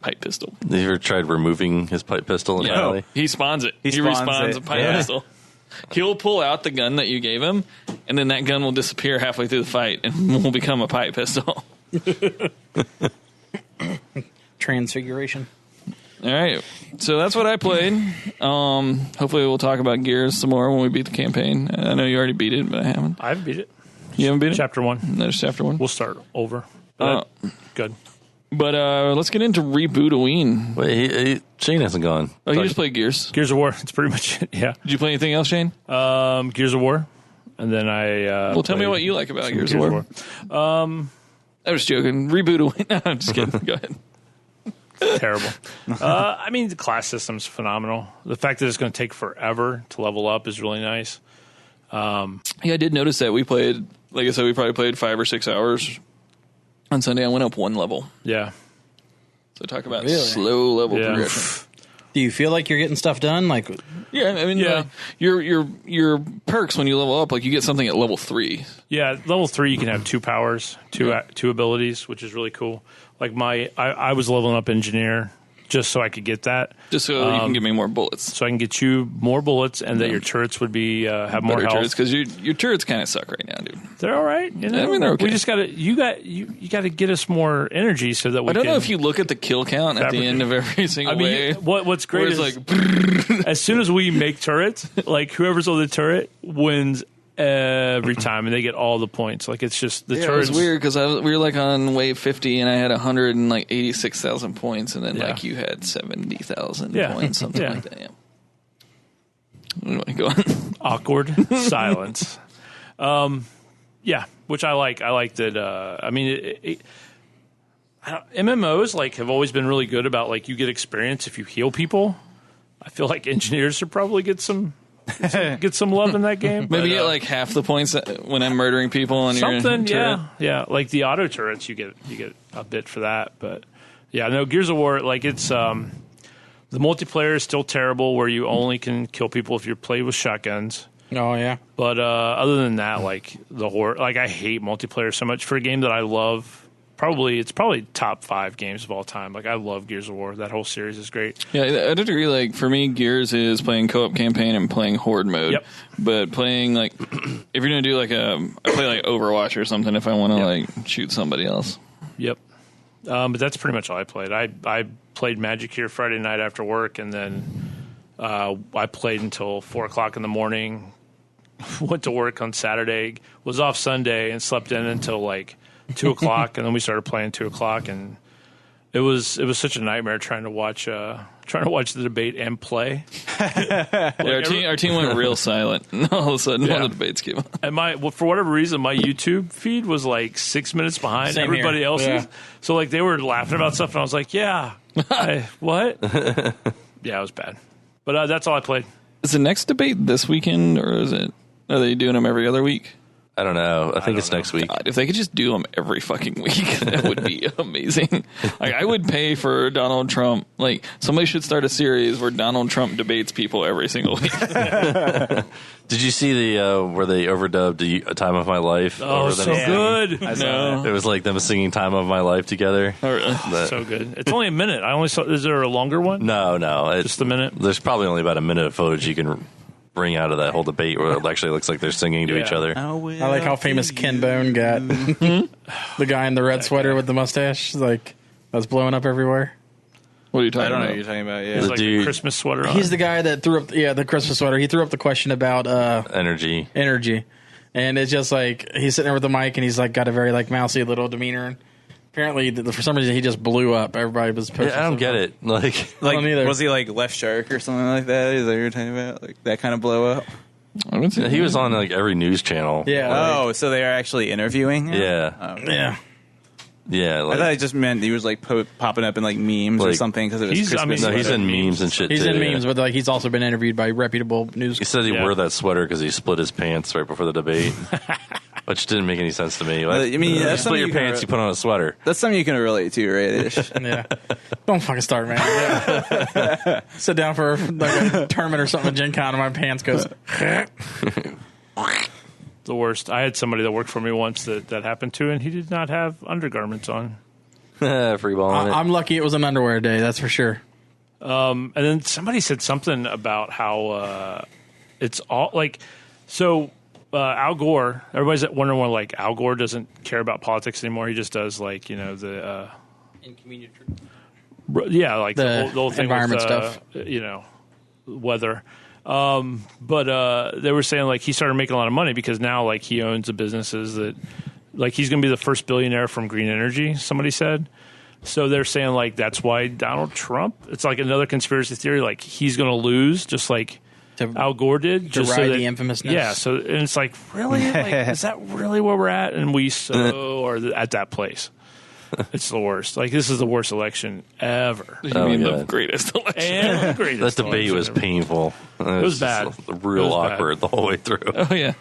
S6: pipe pistol.
S5: Have you ever tried removing his pipe pistol entirely?
S6: He spawns it. He
S4: spawns
S6: respawns
S4: it.
S6: a pipe
S4: Yeah.
S6: pistol. He'll pull out the gun that you gave him, and then that gun will disappear halfway through the fight and will become a pipe pistol.
S3: Transfiguration.
S6: All right, so that's what I played. Hopefully we'll talk about Gears some more when we beat the campaign. I know you already beat it, but I haven't.
S7: I've beat it.
S6: You haven't beat it?
S7: Chapter 1.
S6: There's chapter 1.
S7: We'll start over. Good.
S6: But let's get into Reboot O Ween.
S5: Wait, Shane hasn't gone.
S6: Oh, you just played Gears.
S7: Gears of War. It's pretty much it. Yeah.
S6: Did you play anything else, Shane?
S7: Gears of War. And then I.
S6: Well, tell me what you like about Gears of War. I was joking. Reboot O Ween. No, I'm just kidding. Go ahead.
S7: Terrible. I mean, the class system's phenomenal. The fact that it's going to take forever to level up is really nice.
S6: Yeah, I did notice that we played, like I said, we probably played 5 or 6 hours. On Sunday, I went up 1 level.
S7: Yeah.
S6: So talk about slow level
S7: Yeah.
S6: progression.
S3: Do you feel like you're getting stuff done? Like,
S6: Yeah, I mean, your perks when you level up, like you get something at level 3.
S7: Yeah, level 3 you can have 2 powers, two abilities, which is really cool. Like I was leveling up engineer just so I could get that.
S6: Just so you can give me more bullets.
S7: So I can get you more bullets, and that your turrets would be have more health.
S6: Because your turrets kind of suck right now, dude.
S7: They're all right. You know?
S6: I mean, they're okay.
S7: We just gotta you got to get us more energy so that we.
S6: I don't
S7: can
S6: know if you look at the kill count at the end of every single wave.
S7: What's great is
S6: like
S7: as soon as we make turrets, like whoever's on the turret wins every time, and they get all the points. Like it's just the turrets.
S6: It was weird because we were like on wave 50, and I had 186,000 points, and then like you had 70,000 points, something like that. Yeah. Go on.
S7: Awkward silence. Yeah, which I like. I like that. I mean, MMOs like have always been really good about like you get experience if you heal people. I feel like engineers should probably get some love in that game.
S6: Maybe get like half the points when I'm murdering people on
S7: something.
S6: your
S7: Yeah. Like the auto turrets, you get a bit for that. But yeah, no, Gears of War, like it's the multiplayer is still terrible, where you only can kill people if you play with shotguns.
S3: oh yeah,
S7: But other than that, like the horror, like I hate multiplayer so much for a game that I love. It's probably top 5 games of all time. Like I love Gears of War. That whole series is great.
S6: Yeah, I did agree. Like for me, Gears is playing co-op campaign and playing horde mode.
S7: Yep.
S6: But playing like if you're gonna do like I play like Overwatch or something if I want to like shoot somebody else.
S7: Yep. But that's pretty much all I played. I played Magic here Friday night after work, and then I played until 4:00 in the morning. Went to work on Saturday. Was off Sunday and slept in until like 2:00, and then we started playing 2:00, and it was such a nightmare trying to watch the debate and play.
S6: Our team went real silent, and all of a sudden all the debates came up.
S7: And for whatever reason, my YouTube feed was like 6 minutes behind
S3: Same
S7: everybody
S3: here.
S7: else's.
S3: Yeah.
S7: So like they were laughing about stuff, and I was like, what? Yeah, it was bad. But that's all I played.
S6: Is the next debate this weekend, or are they doing them every other week?
S5: I don't know. I think it's next week.
S6: God, if they could just do them every fucking week, that would be amazing. Like I would pay for Donald Trump. Like somebody should start a series where Donald Trump debates people every single week.
S5: Did you see the where they overdubbed "A Time of My Life"?
S7: Oh, so good!
S4: I saw
S5: It was like them singing "Time of My Life" together.
S7: So good. It's only a minute. I only saw. Is there a longer one?
S5: No,
S7: Just a minute.
S5: There's probably only about a minute of footage you can bring out of that whole debate where it actually looks like they're singing to each other.
S3: I like how famous Ken Bone got. The guy in the red sweater with the mustache, like that's blowing up everywhere.
S6: What are you
S4: I
S6: talking
S4: don't know
S6: about?
S4: what you're talking about. Yeah.
S7: It's
S5: The
S7: like
S5: dude-
S7: a Christmas sweater on.
S3: He's the guy that threw up, the Christmas sweater. He threw up the question about
S5: Energy.
S3: energy, and it's just like he's sitting there with the mic, and he's like got a very like mousy little demeanor. And apparently, for some reason, he just blew up. Everybody was posting.
S5: Yeah, I don't get it. Like,
S3: I don't either.
S4: Was he like Left Shark or something like that? Is that what you're talking about? Like that kind of blow up?
S6: I haven't seen
S5: he
S6: it.
S5: was on like every news channel.
S3: Yeah.
S4: Oh, so they are actually interviewing him?
S5: Yeah.
S4: Oh,
S3: Yeah.
S5: Yeah.
S4: I
S5: Like,
S4: thought it just meant he was like popping up in like memes or
S5: Like,
S4: something because it was
S7: he's- I
S4: Christmas.
S7: mean,
S5: no, he's in memes and shit
S3: He's
S5: too.
S3: in
S5: yeah.
S3: memes, but like he's also been interviewed by reputable news.
S5: He said he
S7: Yeah.
S5: wore that sweater because he split his pants right before the debate, which didn't make any sense to me. Like,
S4: I mean,
S5: you
S4: that's
S5: split
S4: something
S5: your
S4: you can
S5: pants,
S4: re-
S5: you put on a sweater.
S4: That's something you can relate to, right? Ish?
S3: Yeah. Don't fucking start, man. Yeah. Sit down for like a tournament or something. Gen Con, and my pants goes.
S7: the worst. I had somebody that worked for me once that happened to, and he did not have undergarments on.
S5: Free balling it.
S3: I'm lucky it was an underwear day. That's for sure.
S7: And then somebody said something about how it's all like so. Al Gore. Everybody's wondering why like Al Gore doesn't care about politics anymore. He just does like the yeah, like the whole thing
S3: environment
S7: with,
S3: stuff.
S7: Weather. But they were saying like he started making a lot of money because now like he owns the businesses that like he's going to be the first billionaire from green energy. Somebody said. So they're saying like that's why Donald Trump. It's like another conspiracy theory. Like he's going to lose, just like Al Gore did,
S3: to
S7: just
S3: ride
S7: so that,
S3: the infamousness.
S7: Yeah. So and it's like really, like, is that really where we're at? And we are at that place. It's the worst. Like this is the worst election ever.
S6: You
S5: Oh,
S6: mean
S5: yeah.
S6: the greatest election?
S7: And the greatest
S5: That debate
S7: election
S5: was
S7: ever.
S5: painful. It
S7: was bad.
S5: Real
S7: It was bad.
S5: awkward the whole way through.
S6: Oh yeah.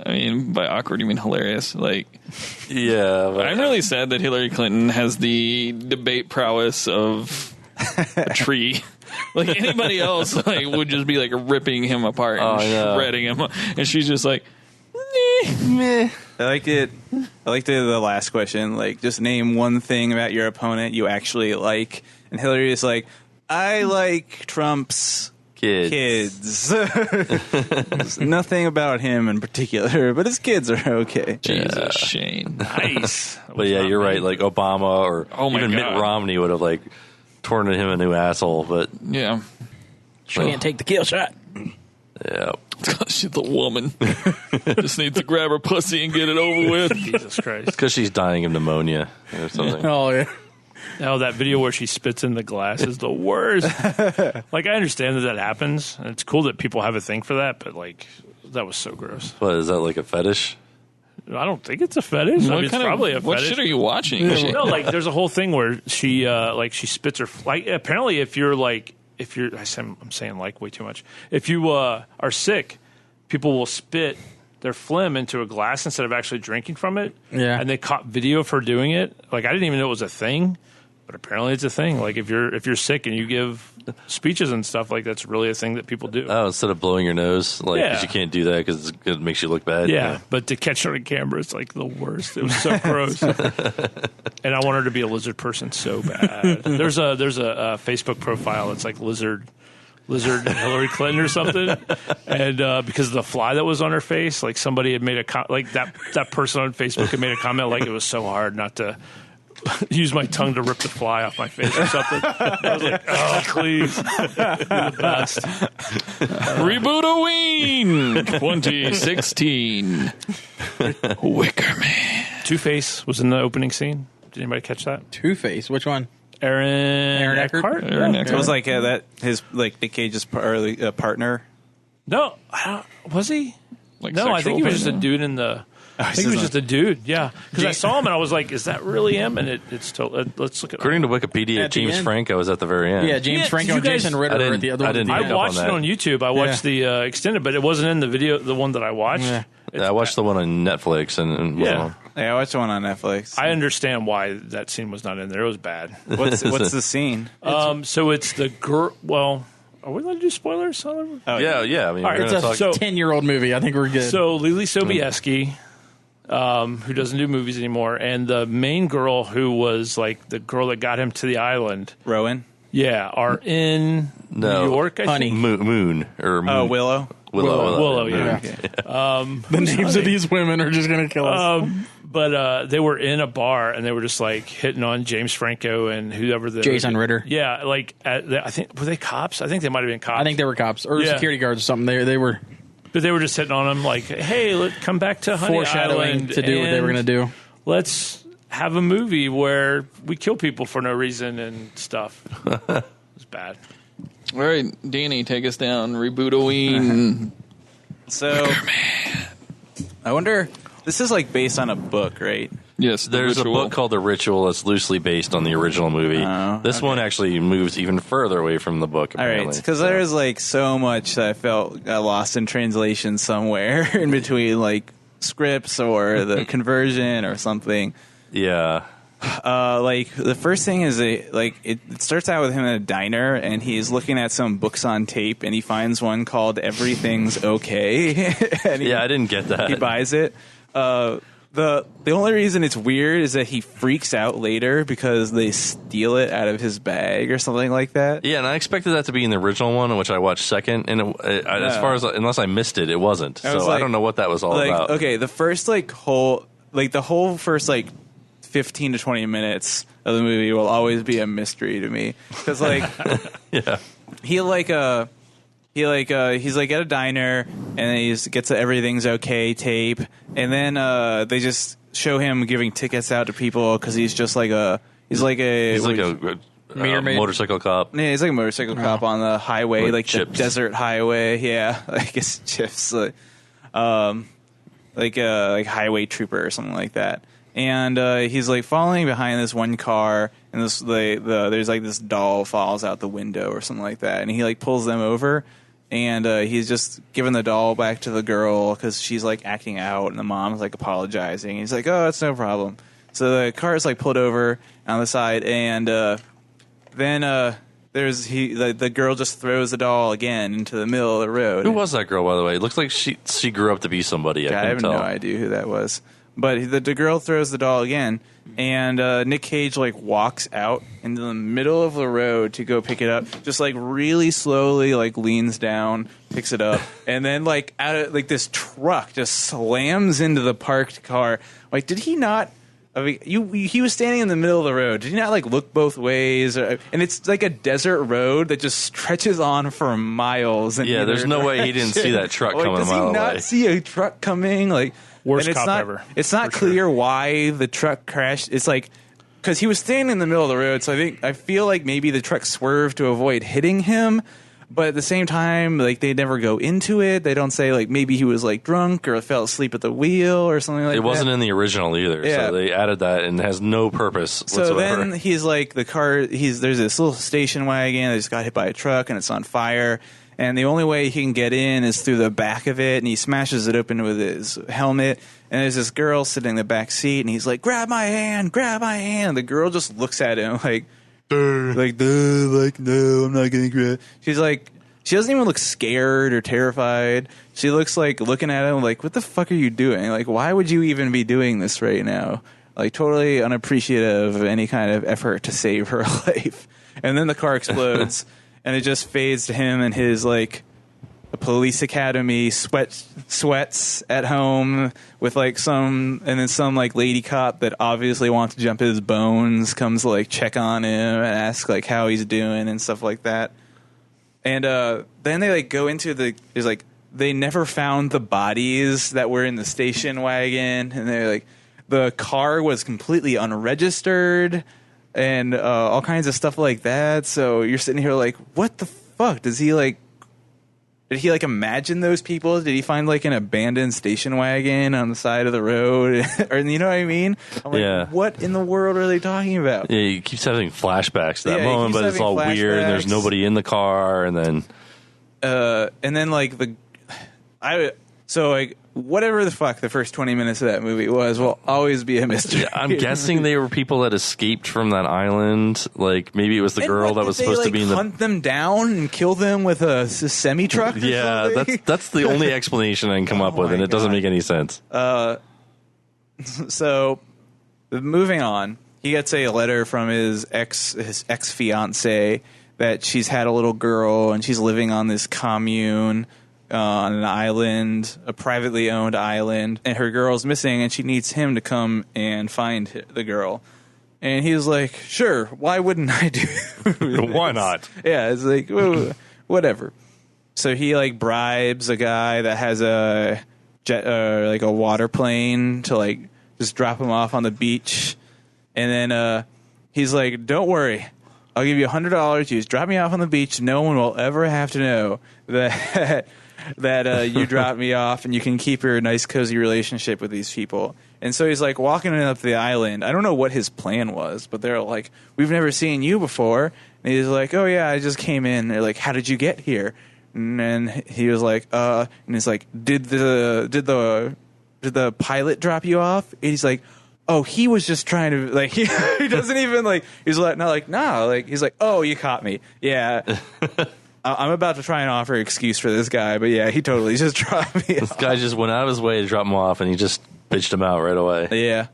S6: I mean, by awkward you mean hilarious. Like,
S5: Yeah. But
S6: I'm really sad that Hillary Clinton has the debate prowess of a tree. Like anybody else, like would just be like ripping him apart and shredding him, and she's just like, meh.
S4: I liked it. I liked the last question. Like, just name one thing about your opponent you actually like. And Hillary is like, I like Trump's kids. There's nothing about him in particular, but his kids are okay.
S6: Jesus, Shane.
S7: Nice.
S5: But yeah, you're right. Like Obama or even Mitt Romney would have like torn him a new asshole. But
S6: yeah,
S3: she can't take the kill shot.
S5: Yeah,
S6: she's the woman. Just needs to grab her pussy and get it over with.
S7: Jesus Christ.
S5: because she's dying of pneumonia or something.
S3: Oh yeah.
S7: Oh, that video where she spits in the glass is the worst. Like, I understand that happens, and it's cool that people have a thing for that, but, like, that was so gross.
S5: What, is that like a fetish?
S7: I don't think it's a fetish. I mean, it's probably a
S6: what
S7: fetish.
S6: shit are you watching?
S7: No, like, there's a whole thing where she spits her... Like, apparently, if you're, I'm saying, like, way too much. If you are sick, people will spit their phlegm into a glass instead of actually drinking from it.
S3: Yeah.
S7: And they caught video of her doing it. Like, I didn't even know it was a thing. But apparently it's a thing. Like if you're sick and you give speeches and stuff, like that's really a thing that people do.
S5: Oh, instead of blowing your nose, like 'cause
S7: Yeah.
S5: you can't do that because it makes you look bad.
S7: Yeah, but to catch her on camera, it's like the worst. It was so gross. And I want her to be a lizard person so bad. There's a Facebook profile that's like lizard Hillary Clinton or something, and because of the fly that was on her face, like somebody had made that person on Facebook had made a comment like it was so hard not to use my tongue to rip the fly off my face or something. I was like, oh, please. You're the best.
S6: Reboot O Ween 2016. Wicker Man.
S7: Two-Face was in the opening scene. Did anybody catch that?
S3: Two-Face. Which one?
S7: Aaron
S3: Eckhart?
S6: Aaron
S7: Yeah.
S6: Eckhart.
S4: It was like that his like Nick Cage's partner.
S7: No, was he?
S6: Like
S7: No, I think he was just a
S6: sexual
S7: dude in the... I think he was just a dude, yeah. Because I saw him and I was like, is that really him? And it's still... let's look at
S5: According to Wikipedia,
S3: At the
S5: James
S3: end.
S5: Franco was at the very end.
S3: Yeah, James
S7: Yeah,
S3: Franco
S7: you
S3: and
S7: guys-
S3: Jason Ritter
S5: I didn't-
S3: were at the other
S5: I
S3: one.
S5: didn't
S3: at the
S5: pick
S3: end.
S5: up
S7: I watched
S5: on
S7: it
S5: that.
S7: on YouTube. I watched the extended, but it wasn't in the video, the one that I watched.
S3: Yeah.
S5: I watched the one on Netflix and
S7: Yeah.
S4: Yeah, I watched the one on Netflix.
S7: I understand why that scene was not in there. It was bad.
S4: What's the scene?
S7: So it's the girl... Well, are we allowed to do spoilers?
S4: Oh,
S5: yeah. I mean,
S7: All right,
S5: we're
S3: It's
S5: gonna
S3: a
S5: talk.
S7: So-
S3: 10-year-old movie. I think we're good.
S7: So Lily Sobieski, who doesn't do movies anymore, and the main girl who was like the girl that got him to the island,
S4: Rowan.
S7: are in
S5: No.
S7: New York. I
S3: Honey.
S7: think.
S5: Moon or Moon.
S4: Oh, Willow.
S7: Willow, yeah.
S3: the names of these women are just going to kill us.
S7: But they were in a bar and they were just like hitting on James Franco and whoever the
S3: Jason Ritter.
S7: Yeah, like I think were they cops? I think they might have been cops.
S3: I think they were cops or
S7: Yeah.
S3: security guards or something. They were
S7: but they were just hitting on him like, "Hey, come back to Honey
S3: foreshadowing
S7: Island
S3: to do what they were going to do.
S7: Let's have a movie where we kill people for no reason and stuff." It was bad.
S6: All right, Danny, take us down. Reboot O Ween.
S4: So, I wonder. This is like based on a book, right?
S6: Yes, The
S5: There's
S6: Ritual.
S5: a book called The Ritual that's loosely based on the original movie. This one actually moves even further away from the book.
S4: All
S5: Apparently.
S4: right, because there's like so much that I felt got lost in translation somewhere in between like scripts or the conversion or something.
S5: Yeah.
S4: Like the first thing is it starts out with him in a diner and he's looking at some books on tape and he finds one called Everything's Okay. And
S5: Yeah, I didn't get that.
S4: he buys it. The only reason it's weird is that he freaks out later because they steal it out of his bag or something like that.
S5: Yeah, and I expected that to be in the original one, which I watched second. And as far as unless I missed it, it wasn't.
S4: I was
S5: So I
S4: like-
S5: don't know what that was all about.
S4: Okay, the first the whole first 15 to 20 minutes of the movie will always be a mystery to me because
S5: Yeah.
S4: he's like at a diner and then he gets a Everything's Okay tape and then they just show him giving tickets out to people because he's like a
S5: motorcycle cop.
S4: Yeah, he's like a motorcycle cop on the highway,
S5: With
S4: like
S5: chips.
S4: the desert highway. Yeah, like it's chips, like highway trooper or something like that. And he's like following behind this one car, and there's like this doll falls out the window or something like that, and he like pulls them over, and he's just giving the doll back to the girl because she's like acting out, and the mom's like apologizing. He's like, "Oh, it's no problem." So the car is like pulled over on the side, and then the girl just throws the doll again into the middle of the road.
S5: Who was that girl, by the way? It looks like she grew up to be somebody.
S4: I have no idea who that was. But the girl throws the doll again, and Nick Cage like walks out into the middle of the road to go pick it up. Just like really slowly, like leans down, picks it up, and then like out of like this truck just slams into the parked car. Like, did he not? I mean, he was standing in the middle of the road. Did he not like look both ways? And it's like a desert road that just stretches on for miles.
S5: Yeah, there's no way he didn't see that truck coming a mile away.
S4: Does he not see a truck coming? Like,
S7: worst cop ever.
S4: It's not clear why the truck crashed. It's like because he was standing in the middle of the road. So I feel like maybe the truck swerved to avoid hitting him. But at the same time, like they never go into it. They don't say like maybe he was like drunk or fell asleep at the wheel or something like that.
S5: It wasn't in the original either, so they added that and it has no purpose whatsoever.
S4: So then he's like the car. There's this little station wagon that just got hit by a truck and it's on fire. And the only way he can get in is through the back of it, and he smashes it open with his helmet. And there's this girl sitting in the back seat, and he's like, grab my hand, grab my hand. And the girl just looks at him like, no, I'm not going to grab. She's like, she doesn't even look scared or terrified. She looks like looking at him like, what the fuck are you doing? Like, why would you even be doing this right now? Like, totally unappreciative of any kind of effort to save her life. And then the car explodes. And it just fades to him and his, like, police academy sweats at home with, like, some like, lady cop that obviously wants to jump his bones comes to, like, check on him and ask, like, how he's doing and stuff like that. And then they, like, go into there's, like, they never found the bodies that were in the station wagon. And they're, like, the car was completely unregistered. And all kinds of stuff like that. So you're sitting here like, what the fuck? Did he imagine those people? Did he find like an abandoned station wagon on the side of the road? Or you know what I mean? I'm like, what in the world are they talking about?
S5: Yeah, he keeps having flashbacks to that moment, but it's all weird. And there's nobody in the car, and then like whatever the fuck the first 20 minutes of that movie will always be a mystery. Yeah, I'm guessing they were people that escaped from that island. Like, maybe it was the girl that was supposed to be in the...
S4: hunt them down and kill them with a semi-truck?
S5: Yeah, that's the only explanation I can come up with, and it doesn't make any sense.
S4: So, moving on, he gets a letter from his ex-fiancée that she's had a little girl, and she's living on this commune on an island, a privately owned island, and her girl's missing, and she needs him to come and find the girl. And he was like, sure, why wouldn't I do this?
S5: Why not?
S4: Yeah, it's like, whatever. So he, like, bribes a guy that has a like a water plane to, like, just drop him off on the beach. And then he's like, don't worry, I'll give you $100. You just drop me off on the beach. No one will ever have to know that you dropped me off, and you can keep your nice, cozy relationship with these people. And so he's like walking up the island. I don't know what his plan was, but they're like, we've never seen you before. And he's like, oh yeah, I just came in. They're like, how did you get here? And then he was like, and he's like, did the pilot drop you off? And he's like, oh, he was just trying to, like, he doesn't even, like, he's like, no, like, nah, like, he's like, oh, you caught me. Yeah. I'm about to try and offer an excuse for this guy, but yeah, he totally just dropped me off.
S5: This guy just went out of his way to drop him off, and he just bitched him out right away.
S4: Yeah.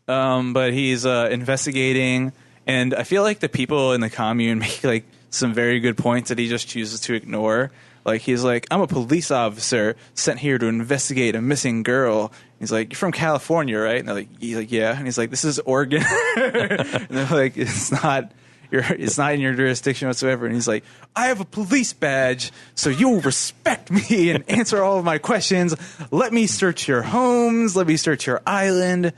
S4: But he's investigating, and I feel like the people in the commune make, like, some very good points that he just chooses to ignore. Like, he's like, I'm a police officer sent here to investigate a missing girl. He's like, you're from California, right? And he's like, yeah. And he's like, this is Oregon. And they're like, it's not in your jurisdiction whatsoever. And he's like, I have a police badge, so you'll respect me and answer all of my questions. Let me search your homes. Let me search your island.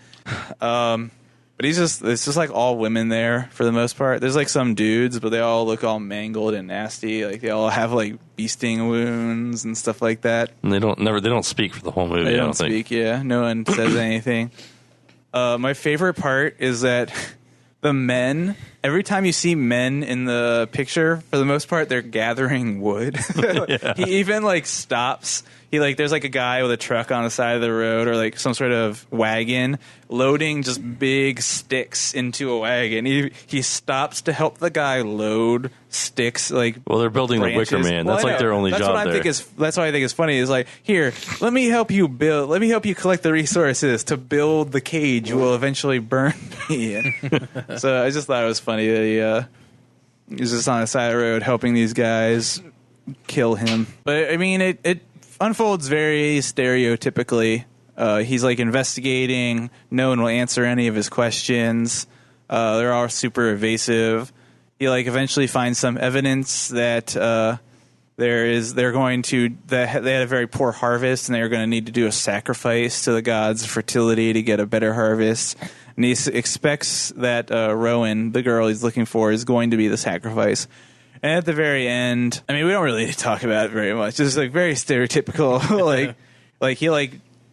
S4: But it's just like all women there for the most part. There's like some dudes, but they all look all mangled and nasty. Like they all have like bee sting wounds and stuff like that.
S5: And they don't speak for the whole movie.
S4: They don't speak. Yeah, no one says anything. My favorite part is that the men every time you see men in the picture, for the most part, they're gathering wood. He even like stops. He like there's like a guy with a truck on the side of the road or like some sort of wagon loading just big sticks into a wagon. He stops to help the guy load sticks. Like,
S5: well, they're building
S4: branches.
S5: the Wicker Man. That's like their only
S4: that's
S5: job
S4: what I
S5: there.
S4: that's what I think is funny. Is like, here, let me help you build. Let me help you collect the resources to build the cage you will eventually burn me in. So I just thought it was funny that he was just on the side of the road helping these guys kill him. But I mean, it unfolds very stereotypically. He's like investigating. No one will answer any of his questions. They're all super evasive. He like eventually finds some evidence that they had a very poor harvest and they're going to need to do a sacrifice to the gods of fertility to get a better harvest. And he expects that Rowan, the girl he's looking for, is going to be the sacrifice. And at the very end, I mean, we don't really talk about it very much. It's like very stereotypical.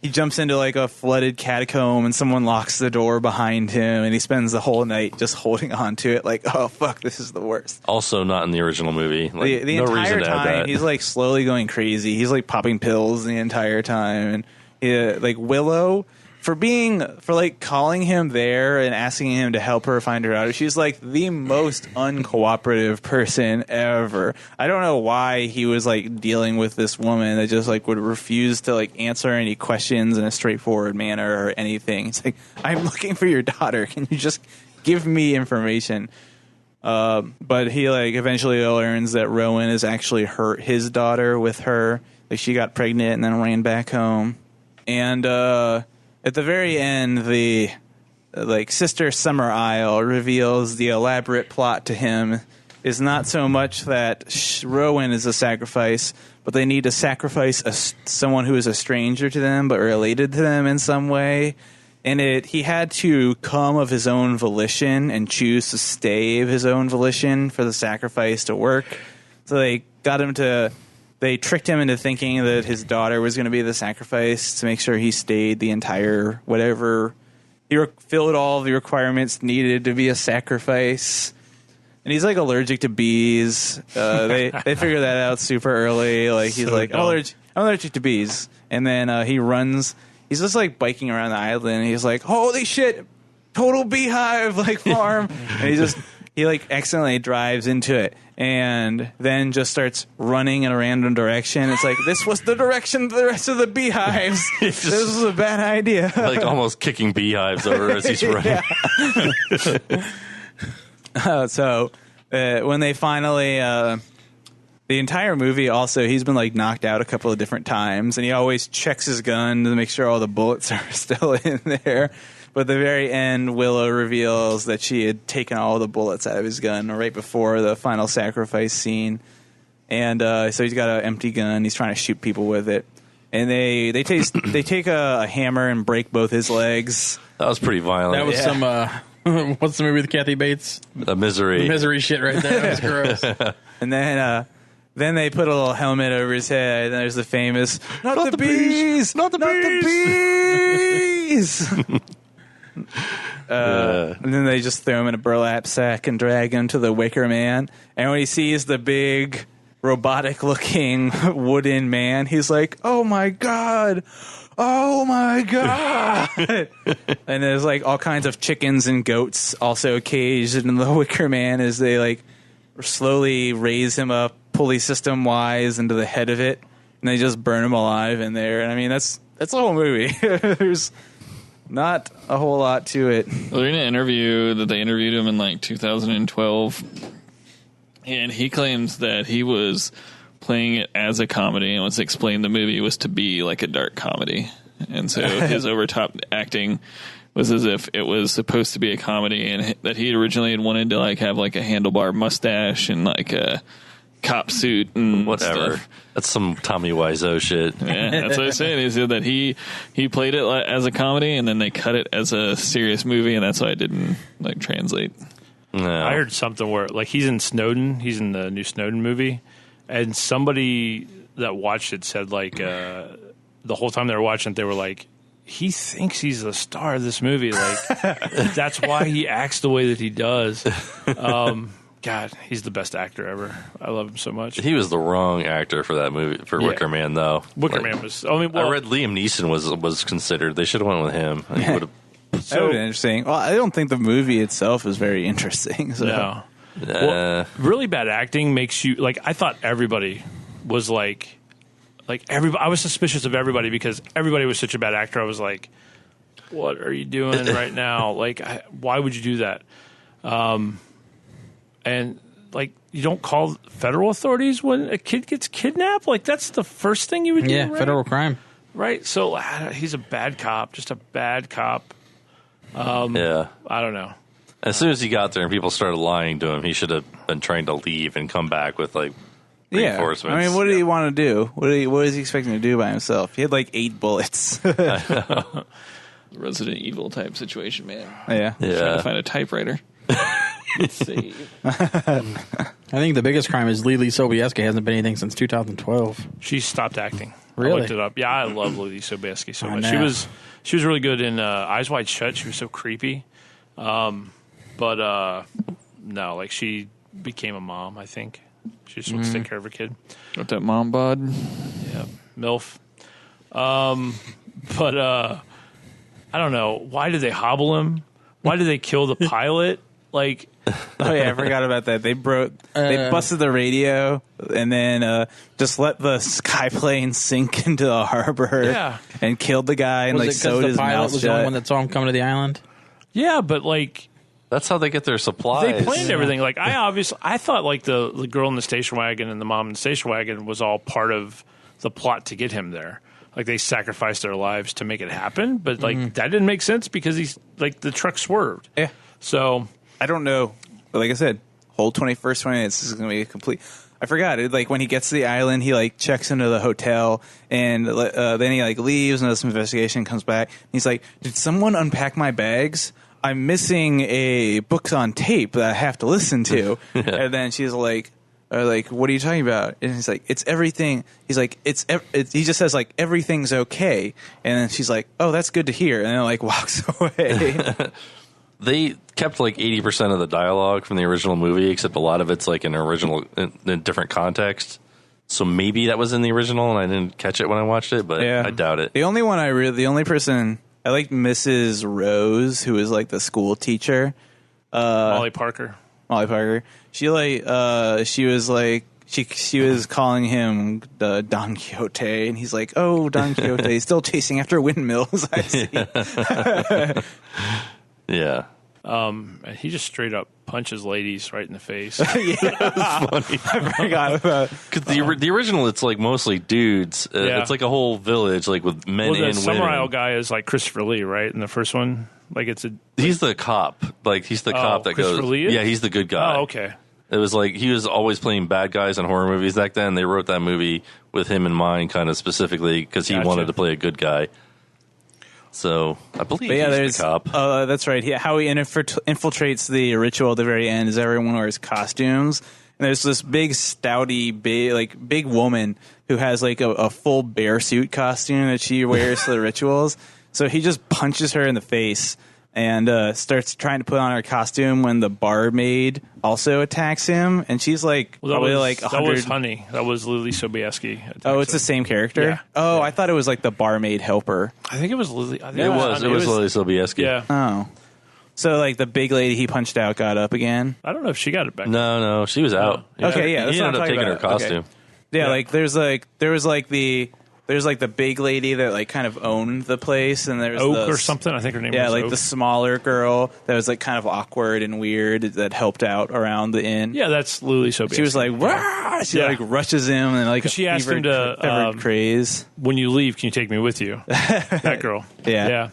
S4: He jumps into like a flooded catacomb and someone locks the door behind him and he spends the whole night just holding on to it like, oh, fuck, this is the worst.
S5: Also not in the original movie. Like,
S4: The
S5: no
S4: entire
S5: reason to add
S4: time,
S5: that.
S4: he's like slowly going crazy. He's like popping pills the entire time. And like Willow, for calling him there and asking him to help her find her daughter, she's like the most uncooperative person ever. I don't know why he was like dealing with this woman that just like would refuse to like answer any questions in a straightforward manner or anything. It's like, I'm looking for your daughter. Can you just give me information? But he like eventually learns that Rowan has actually hurt his daughter with her. Like she got pregnant and then ran back home. And at the very end, the Sister Summer Isle reveals the elaborate plot to him is not so much that Rowan is a sacrifice, but they need to sacrifice someone who is a stranger to them but related to them in some way. And he had to come of his own volition and choose to stay of his own volition for the sacrifice to work. So they tricked him into thinking that his daughter was going to be the sacrifice to make sure he stayed the entire whatever. He filled all the requirements needed to be a sacrifice. And he's like allergic to bees. They figure that out super early. Like he's like, I'm allergic to bees. And then he runs. He's just like biking around the island. And he's like, holy shit, total beehive like farm. And he like accidentally drives into it and then just starts running in a random direction. It's like, this was the direction of the rest of the beehives. This was a bad idea.
S5: Like almost kicking beehives over as he's running.
S4: So when they finally, the entire movie also, he's been like knocked out a couple of different times and he always checks his gun to make sure all the bullets are still in there. But at the very end, Willow reveals that she had taken all the bullets out of his gun right before the final sacrifice scene. And so he's got an empty gun. He's trying to shoot people with it. And they take a hammer and break both his legs.
S5: That was pretty violent.
S3: That was some, what's the movie with Kathy Bates?
S5: The Misery.
S3: The Misery shit right there. That was gross.
S4: And then they put a little helmet over his head, and there's the famous, not the bees! Not the bees! And then they just throw him in a burlap sack and drag him to the Wicker Man. And when he sees the big, robotic-looking wooden man, he's like, oh my god! Oh my god! And there's like all kinds of chickens and goats also caged in the Wicker Man as they like slowly raise him up pulley system wise into the head of it, and they just burn him alive in there. And I mean, that's the whole movie. There's not a whole lot to it.
S6: Well, in an interview that they interviewed him in like 2012, and he claims that he was playing it as a comedy, and was explained the movie was to be like a dark comedy, and so his overtop acting was as if it was supposed to be a comedy, and that he originally had wanted to like have like a handlebar mustache and like a cop suit and
S5: whatever.
S6: Stuff.
S5: That's some Tommy Wiseau shit.
S6: Yeah, that's what I'm saying. He said that he played it as a comedy, and then they cut it as a serious movie, and that's why it didn't like translate.
S5: No.
S7: I heard something where like he's in Snowden. He's in the new Snowden movie, and somebody that watched it said like the whole time they were watching it, they were like, he thinks he's the star of this movie. Like that's why he acts the way that he does. God, he's the best actor ever. I love him so much.
S5: He was the wrong actor for that movie, for Wicker Man, though.
S7: Wicker Man was. I mean,
S5: I read Liam Neeson was considered. They should have went with him. He would have.
S4: That would be interesting. Well, I don't think the movie itself is very interesting. So.
S7: No. Well, really bad acting makes you like. I thought everybody was like everybody. I was suspicious of everybody because everybody was such a bad actor. I was like, "What are you doing right now? Like, why would you do that?" And like, you don't call federal authorities when a kid gets kidnapped. Like, that's the first thing you would do.
S3: Yeah,
S7: right?
S3: federal crime.
S7: Right. So he's a bad cop. Just a bad cop.
S5: Yeah.
S7: I don't know.
S5: As soon as he got there and people started lying to him, he should have been trying to leave and come back with like reinforcements.
S4: I mean, what did he want to do? What is he expecting to do by himself? He had like 8 bullets.
S6: Resident Evil type situation, man.
S4: Yeah.
S6: Trying to find a typewriter. Let's see.
S3: I think the biggest crime is Lily Sobieski hasn't been anything since 2012.
S7: She stopped acting.
S3: Really?
S7: I looked it up. Yeah, I love Lily Sobieski so
S3: I
S7: much.
S3: know.
S7: She was really good in Eyes Wide Shut. She was so creepy. But no, like she became a mom, I think. She just wants to take care of her kid.
S6: Got that mom bod.
S7: Yeah. MILF. But I don't know. Why did they hobble him? Why did they kill the pilot? Like,
S4: Oh yeah, I forgot about that. They busted the radio and then just let the sky plane sink into the harbor.
S7: Yeah.
S4: And killed the guy and
S3: Was
S4: like
S3: it
S4: sewed
S3: because
S4: his
S3: the pilot
S4: mouth
S3: was the only
S4: shut.
S3: one that saw him coming to the island?
S7: yeah, but like
S5: That's how they get their supplies.
S7: they planned everything. Like I thought like the girl in the station wagon and the mom in the station wagon was all part of the plot to get him there. Like they sacrificed their lives to make it happen, but like that didn't make sense because he's like the truck swerved.
S4: Yeah.
S7: So
S4: I don't know. But like I said, whole 21st 20 minutes is going to be a complete. I forgot it. Like when he gets to the island, he like checks into the hotel, and then he like leaves and does some investigation. Comes back. And he's like, "Did someone unpack my bags? I'm missing a books on tape that I have to listen to." And then she's like, "What are you talking about?" And he's like, "It's everything." He's like, he just says like everything's okay. And then she's like, "Oh, that's good to hear." And then like walks away.
S5: They kept like 80% of the dialogue from the original movie, except a lot of it's like in in different context. So maybe that was in the original and I didn't catch it when I watched it, but
S4: Yeah.
S5: I doubt it.
S4: The only person I liked Mrs. Rose, who was like the school teacher.
S7: Molly Parker.
S4: She was calling him the Don Quixote, and he's like, "Oh, Don Quixote, still chasing after windmills." I see.
S5: Yeah.
S7: And he just straight up punches ladies right in the face.
S4: I forgot about.
S5: Because the original, it's like mostly dudes.
S7: Yeah.
S5: It's like a whole village, like with men
S7: Well, the
S5: and
S7: samurai
S5: women.
S7: guy is like Christopher Lee, right? In the first one, like it's a
S5: He's the cop. Like he's the cop that
S7: Christopher
S5: goes.
S7: Lee is?
S5: Yeah, he's the good guy.
S7: oh, okay.
S5: It was like he was always playing bad guys in horror movies back then. They wrote that movie with him in mind, kind of specifically because he
S7: Gotcha.
S5: wanted to play a good guy. So I believe
S4: But yeah,
S5: he's
S4: there's
S5: the cop.
S4: that's right. How he infiltrates the ritual at the very end is everyone wears costumes. And there's this big, stouty, big woman who has like a full bear suit costume that she wears to the rituals. So he just punches her in the face and starts trying to put on her costume when the barmaid also attacks him. And she's like probably like 100.
S7: That was Honey. That was Lily Sobieski.
S4: Oh, it's the same character?
S7: Yeah.
S4: Oh,
S7: Yeah.
S4: I thought it was like the barmaid helper.
S7: I think it was Lily. I think
S5: It was Lily Sobieski.
S7: Yeah.
S4: Oh. So like the big lady he punched out got up again?
S7: I don't know if she got it back.
S5: No, she was out.
S4: Okay, yeah, that's
S5: he
S4: what
S5: ended
S4: I'm
S5: up
S4: talking
S5: taking her
S4: about. Okay.
S5: costume.
S4: Yeah,
S7: Yeah.
S4: like there was the big lady that like kind of owned the place, and there's
S7: Oak or something. I think her name was
S4: like
S7: Oak.
S4: the smaller girl that was like kind of awkward and weird that helped out around the inn.
S7: Yeah, that's Lily Sobieski.
S4: She was like, "Wah!" She
S7: Yeah.
S4: like rushes him and like
S7: She asked him to,
S4: craze.
S7: when you leave, can you take me with you? That girl.
S4: Yeah.
S7: Yeah.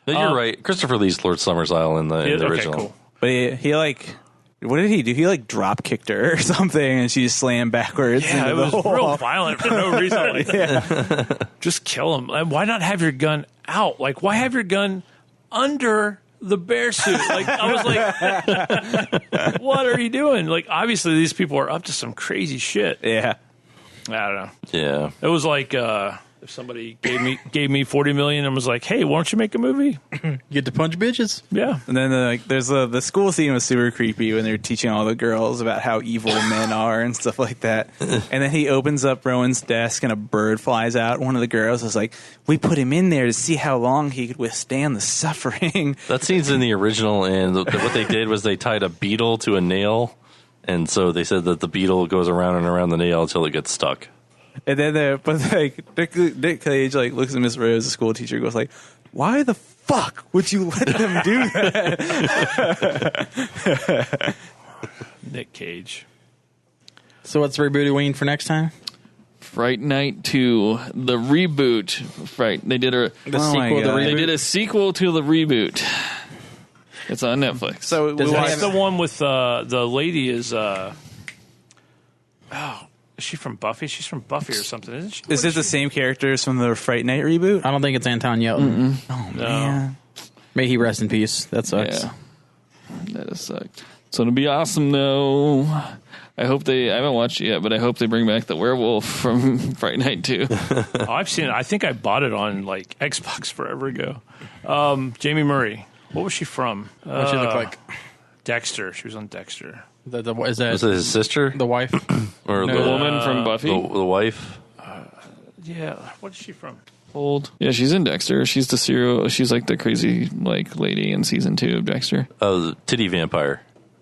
S5: No, you're right. Christopher Lee's Lord Summersisle in the
S7: Okay,
S5: original.
S7: cool.
S4: But he like. What did he do? He like drop kicked her or something, and she slammed backwards.
S7: Yeah,
S4: into
S7: it was
S4: the
S7: real
S4: wall.
S7: violent for no reason. Just kill him. And why not have your gun out? Like, why have your gun under the bear suit? Like, I was like, what are you doing? Like, obviously, these people are up to some crazy shit.
S4: Yeah.
S7: I don't know.
S5: Yeah.
S7: It was like If somebody gave me $40 million and was like, "Hey, why don't you make a movie?"
S3: You get to punch bitches.
S7: Yeah.
S4: And then there's the school scene was super creepy when they're teaching all the girls about how evil men are and stuff like that. And then he opens up Rowan's desk and a bird flies out. One of the girls is like, "We put him in there to see how long he could withstand the suffering."
S5: That scene's in the original, and what they did was they tied a beetle to a nail, and so they said that the beetle goes around and around the nail until it gets stuck.
S4: And then Nick Cage looks at Miss Rose, the school teacher, goes like, "Why the fuck would you let them do that?"
S7: Nick Cage.
S3: So what's Reboot O Ween for next time?
S6: Fright Night 2, the reboot. They did a
S3: The sequel to the
S6: They
S3: reboot?
S6: did a sequel to the reboot. It's on Netflix.
S4: So we
S3: Does it
S4: watched
S3: have-
S7: That's the one with the lady is. Is she from Buffy? She's from Buffy or something, isn't she?
S4: Is it the same characters from the Fright Night reboot?
S3: I don't think it's Anton Yelton.
S4: Oh
S7: No.
S4: man.
S3: May he rest in peace. That sucks.
S6: Yeah. That has sucked. So it'll be awesome, though. I haven't watched it yet, but I hope they bring back the werewolf from Fright Night 2.
S7: Oh, I've seen it. I think I bought it on Xbox forever ago. Jamie Murray. What was she from?
S3: What she look like?
S7: Dexter. She was on Dexter.
S3: Is that
S5: Was it his sister?
S3: the wife?
S5: Or
S3: No.
S6: The woman from Buffy?
S5: the wife?
S7: Yeah. What is she from?
S6: Old. Yeah, she's in Dexter. She's she's like the crazy lady in season 2 of Dexter.
S5: Oh, the titty vampire.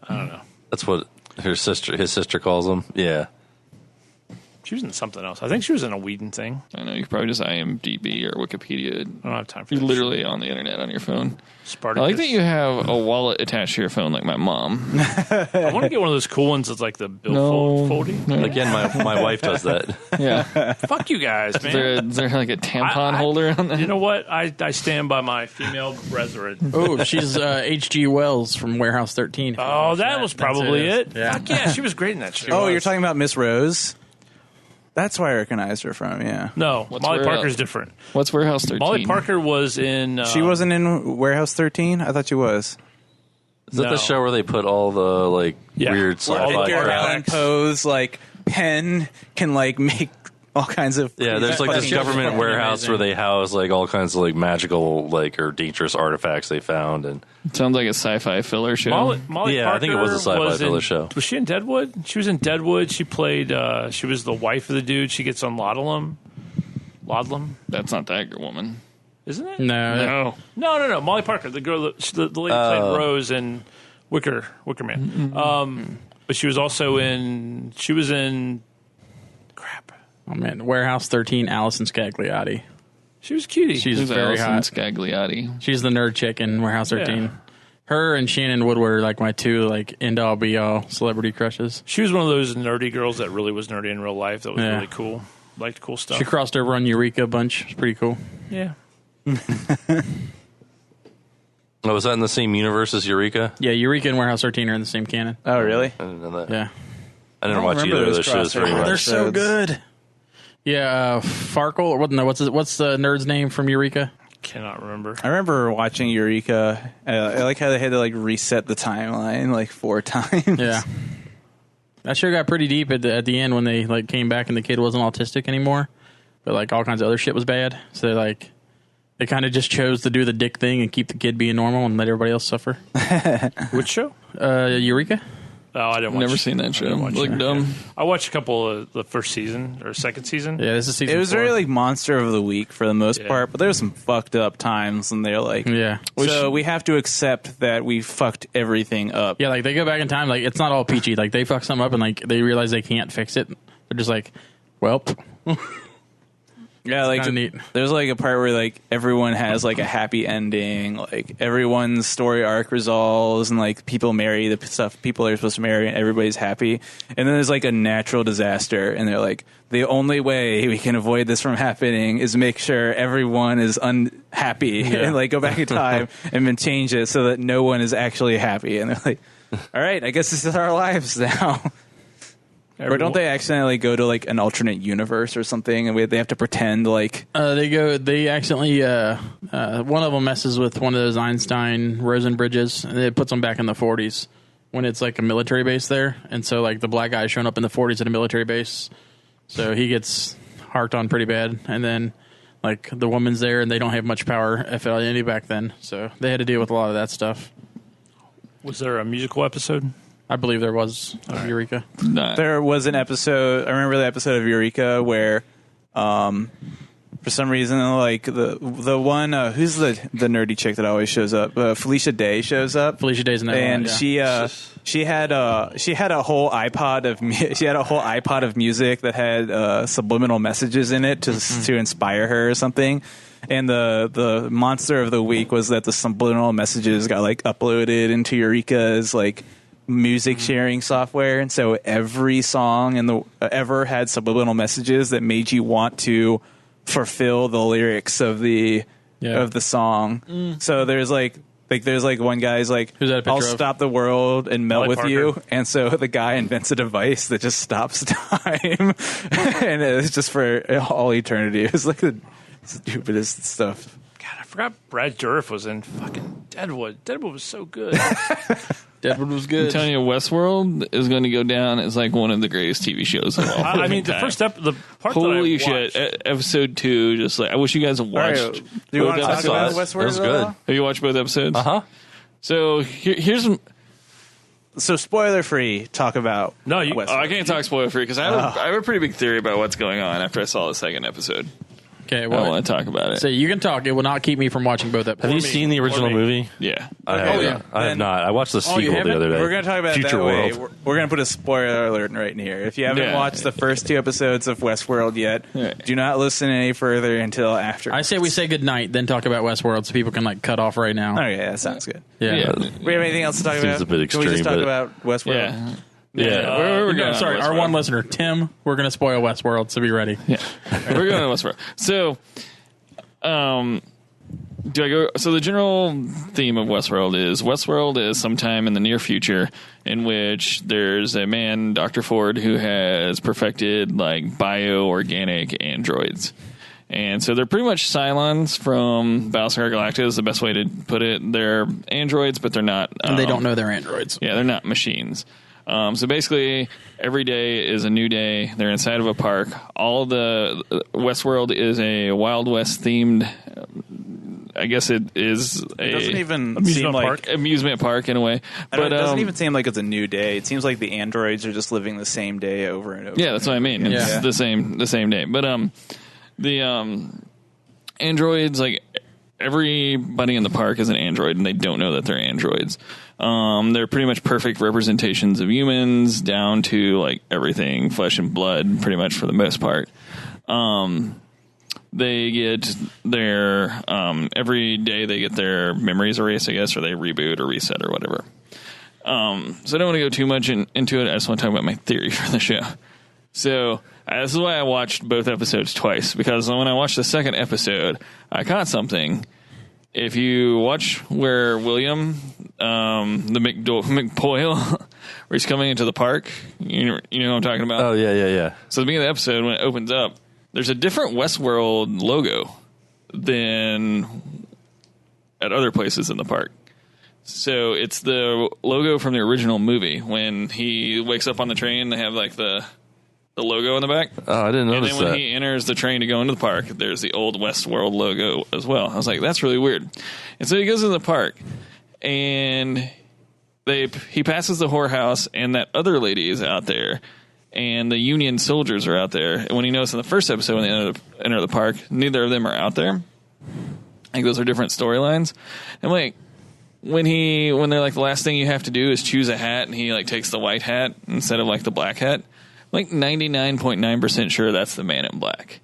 S7: I don't know.
S5: That's what his sister calls him. Yeah.
S7: She was in something else. I think she was in a Whedon thing.
S6: I know, you could probably just IMDb or Wikipedia.
S7: I don't have time for
S6: You're
S7: that
S6: literally on the internet on your phone.
S7: Spartacus.
S6: I like that you have a wallet attached to your phone like my mom.
S7: I want to get one of those cool ones that's like the Bill
S6: No.
S7: Foldy.
S5: Again, my wife does that.
S6: Yeah.
S7: Fuck you guys, man.
S6: Is there like a tampon holder on that?
S7: You know what? I stand by my female brethren.
S3: Oh, she's H.G. Wells from Warehouse 13.
S7: Oh, that was probably it.
S3: Yeah.
S7: Fuck yeah, she was great in that show.
S4: Oh, you're talking about Miss Rose? That's where I recognized her from, yeah.
S7: No,
S6: What's
S7: Molly
S6: Warehouse?
S7: Parker's different.
S6: What's Warehouse 13?
S7: Molly Parker was in.
S4: She wasn't in Warehouse 13? I thought she was.
S5: Is that
S7: No.
S5: the show where they put all the
S7: Yeah.
S5: weird
S7: Where
S5: sci-fi
S7: Edgar
S4: Edgar
S5: crap?
S4: Allan Poe's pen can make all kinds of
S5: Yeah, there's this
S4: fucking-
S5: government
S3: fucking
S5: warehouse
S3: amazing.
S5: where they house all kinds of magical or dangerous artifacts they found, and
S6: Sounds like a sci-fi filler show.
S7: Molly
S5: Yeah,
S7: Parker
S5: I think it was a sci-fi
S7: was
S5: thriller
S7: in-
S5: show.
S7: Was she in Deadwood? She was in Deadwood. She played. She was the wife of the dude. She gets on Laudanum.
S6: That's not that woman.
S7: Isn't it?
S3: No.
S7: No. Molly Parker, the girl, the lady played Rose in Wicker Man. But she was also in. She was in. Crap.
S3: Oh, man. Warehouse 13, Allison Scagliotti.
S7: She was cutie.
S3: She's
S6: Who's
S3: very
S6: Allison
S3: hot.
S6: Scagliotti?
S3: She's the nerd chick in Warehouse 13.
S7: Yeah.
S3: Her and Shannon Wood were my two end-all be-all celebrity crushes.
S7: She was one of those nerdy girls that really was nerdy in real life. That was
S3: Yeah.
S7: really cool. Liked cool stuff.
S3: She crossed over on Eureka a bunch. It's pretty cool.
S7: Yeah.
S5: oh, was that in the same universe as Eureka?
S3: Yeah, Eureka and Warehouse 13 are in the same canon.
S4: Oh, really?
S5: I didn't know that.
S3: Yeah.
S5: I didn't
S4: I don't
S5: watch
S4: remember
S5: either of
S4: those
S5: those shows very
S4: crossovers.
S5: much.
S4: They're so good.
S3: Yeah, Farkle. What's the nerd's name from Eureka?
S7: Cannot remember.
S4: I remember watching Eureka. I like how they had to reset the timeline 4 times.
S3: Yeah. That show got pretty deep at the end when they came back and the kid wasn't autistic anymore, but all kinds of other shit was bad. So they kind of just chose to do the dick thing and keep the kid being normal and let everybody else suffer.
S7: Which show?
S3: Eureka.
S7: Oh, I didn't watch.
S6: Never seen that show. Look dumb.
S7: I watched a couple of the first season or second season.
S3: Yeah, this is season
S4: It was
S3: 4.
S4: very monster of the week for the most
S7: Yeah.
S4: part, but there was some fucked up times, and they're
S3: Yeah.
S4: so we have to accept that we fucked everything up.
S3: Yeah, they go back in time. It's not all peachy. They fuck something up and they realize they can't fix it. They're just well.
S4: Yeah,
S3: kinda neat.
S4: There's a part where everyone has a happy ending, everyone's story arc resolves, and people marry the stuff people are supposed to marry, and everybody's happy. And then there's a natural disaster, and they're the only way we can avoid this from happening is make sure everyone is unhappy and go back in time and then change it so that no one is actually happy. And they're all right, I guess this is our lives now. Or don't they accidentally go to an alternate universe or something, and they have to pretend
S3: They accidentally one of them messes with one of those Einstein Rosen bridges, and it puts them back in the 40s when it's a military base there. And so the black guy showing up in the 40s at a military base, so he gets harked on pretty bad. And then like the woman's there and they don't have much power if any back then, so they had to deal with a lot of that stuff.
S7: Was there a musical episode?
S3: I believe there was of Eureka.
S4: There was an episode. I remember the episode of Eureka where, for some reason, like the one who's the nerdy chick that always shows up, Felicia Day shows up.
S3: Felicia Day's in that
S4: and
S3: one, yeah.
S4: she had a whole iPod of music that had subliminal messages in it to inspire her or something. And the monster of the week was that the subliminal messages got like uploaded into Eureka's like music sharing software, and so every song in the ever had subliminal messages that made you want to fulfill the lyrics of the song. So there's like one guy's like, I'll stop the world and melt with you, and so the guy invents a device that just stops time, and it's just for all eternity. It was like the stupidest stuff.
S7: God, I forgot Brad Dourif was in fucking Deadwood. Deadwood was so good.
S3: Deadwood was good.
S6: I'm telling you, Westworld is going to go down as like one of the greatest TV shows of all.
S7: I mean, the first the part
S6: Holy
S7: that I watched,
S6: shit! Episode 2, just like I wish you guys have watched.
S4: Right, do you want to talk about Westworld?
S5: It was good.
S6: Have you watched both episodes? So here's.
S4: So spoiler free. Talk about Westworld.
S6: I can't talk spoiler free because I have a pretty big theory about what's going on after I saw the second episode.
S3: Okay, well,
S6: I want to talk about it.
S3: So you can talk. It will not keep me from watching both episodes.
S5: Have you seen the original movie?
S6: Yeah.
S5: I have not. I watched the sequel the other day.
S4: We're going to talk about
S5: Future
S4: it that
S5: World.
S4: way. We're going to put a spoiler alert right in here. If you haven't watched the first 2 episodes of Westworld yet, do not listen any further until after.
S3: I say we say goodnight, then talk about Westworld so people can like cut off right now.
S4: Okay, that sounds good.
S3: Yeah.
S4: We have anything else to talk about?
S5: Seems a bit
S4: Can we just
S5: extreme,
S4: talk about Westworld?
S6: Yeah.
S3: We're
S6: going to
S3: sorry, our one listener, Tim, we're going to spoil Westworld, so be ready.
S6: Yeah. We're going to Westworld. So, do I go? So the general theme of Westworld is sometime in the near future in which there's a man, Dr. Ford, who has perfected like bio-organic androids. And so they're pretty much Cylons from Battlestar Galactica is the best way to put it. They're androids, but they're not.
S3: And they don't know they're androids.
S6: Yeah, they're not machines. So basically, every day is a new day. They're inside of a park. All of the Westworld is a Wild West themed. I guess it is
S4: It doesn't even
S7: Amusement
S4: seem like
S7: park.
S6: amusement park in a way.
S4: But it doesn't even seem like it's a new day. It seems like the androids are just living the same day over and over.
S6: Yeah, that's what I mean. It's the same day. But the androids, like everybody in the park is an android, and they don't know that they're androids. They're pretty much perfect representations of humans, down to like everything, flesh and blood, pretty much for the most part. They get their every day they get their memories erased, I guess, or they reboot or reset or whatever. So I don't want to go too much into it. I just want to talk about my theory for the show. So this is why I watched both episodes twice, because when I watched the second episode, I caught something. If you watch where William, the McPoyle, where he's coming into the park, you know what I'm talking about?
S5: Oh, yeah.
S6: So at the beginning of the episode, when it opens up, there's a different Westworld logo than at other places in the park. So it's the logo from the original movie. When he wakes up on the train, they have like the logo on the back.
S5: Oh, I didn't notice
S6: that. And then when
S5: that.
S6: he enters the train to go into the park, there's the old Westworld logo as well. I was like, that's really weird. And so he goes to the park, and he passes the whorehouse, and that other lady is out there, and the Union soldiers are out there. And when he noticed in the first episode when they enter the park, neither of them are out there. I think those are different storylines. And like, when they're like, the last thing you have to do is choose a hat, and he like takes the white hat instead of like the black hat, like 99.9% sure that's the Man in Black.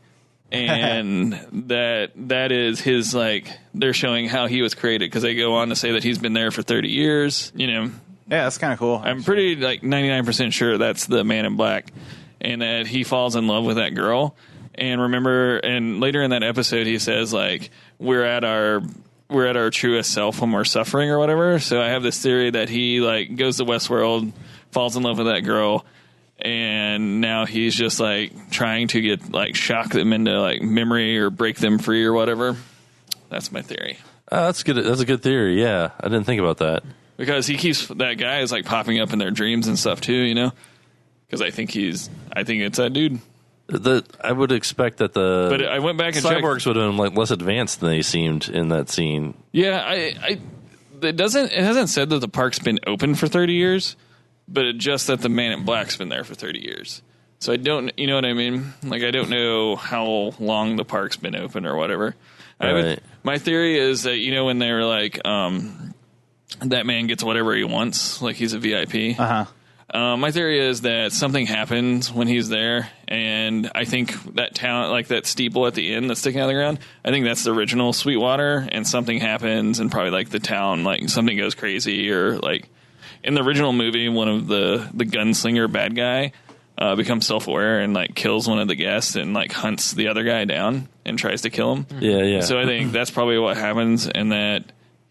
S6: And that is his, like, they're showing how he was created, because they go on to say that he's been there for 30 years, you know.
S4: Yeah, that's kind of cool.
S6: I'm pretty, like, 99% sure that's the Man in Black, and that he falls in love with that girl. And remember, and later in that episode, he says, like, we're at our truest self when we're suffering or whatever. So I have this theory that he, like, goes to Westworld, falls in love with that girl, and now he's just like trying to get like shock them into like memory or break them free or whatever. That's my theory.
S5: That's good. That's a good theory. Yeah, I didn't think about that.
S6: Because that guy is like popping up in their dreams and stuff too, you know. Because I think it's that dude.
S5: I would expect that
S6: But I went back and
S5: cyborgs would have been like less advanced than they seemed in that scene.
S6: Yeah, it hasn't said that the park's been open for 30 years, but it's just that the Man in Black's been there for 30 years. So I don't, you know what I mean? Like, I don't know how long the park's been open or whatever.
S5: Right.
S6: My theory is that, when they were like, that man gets whatever he wants, like he's a VIP. My theory is that something happens when he's there, and I think that town, like that steeple at the end that's sticking out of the ground, I think that's the original Sweetwater, and something happens, and probably like the town, like something goes crazy, or like in the original movie, one of the gunslinger bad guy becomes self-aware and like kills one of the guests and like hunts the other guy down and tries to kill him.
S5: Yeah.
S6: So I think that's probably what happens, and that.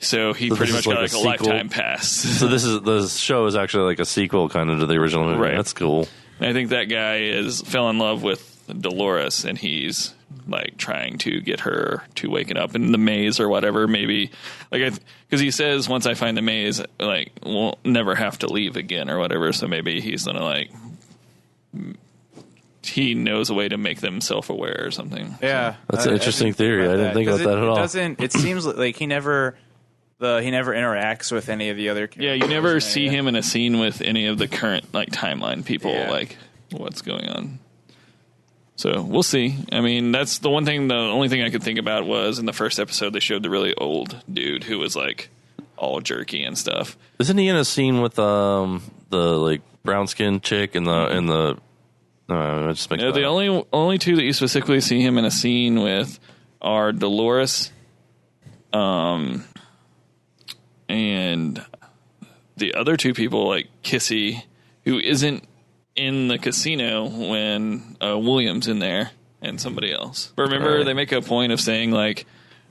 S6: So he pretty much got like a lifetime pass.
S5: So the show is actually like a sequel kind of to the original movie.
S6: Right.
S5: That's cool.
S6: And I think that guy fell in love with Dolores, and he's like trying to get her to waken up in the maze or whatever. Maybe like because he says once I find the maze, like we'll never have to leave again or whatever. So maybe he's gonna like he knows a way to make them self-aware or something.
S4: Yeah,
S5: That's an interesting theory. I didn't think about that at all.
S4: It seems like he never interacts with any of the other characters.
S6: Yeah, you never see him in a scene with any of the current like timeline people, like what's going on. So we'll see. I mean, that's the one thing. The only thing I could think about was in the first episode they showed the really old dude who was like all jerky and stuff.
S5: Isn't he in a scene with the like brown skinned chick and the? I just make
S6: The only two that you specifically see him in a scene with are Dolores, and the other two people, like Kissy, who isn't in the casino when William's in there, and somebody else. But remember, they make a point of saying, like,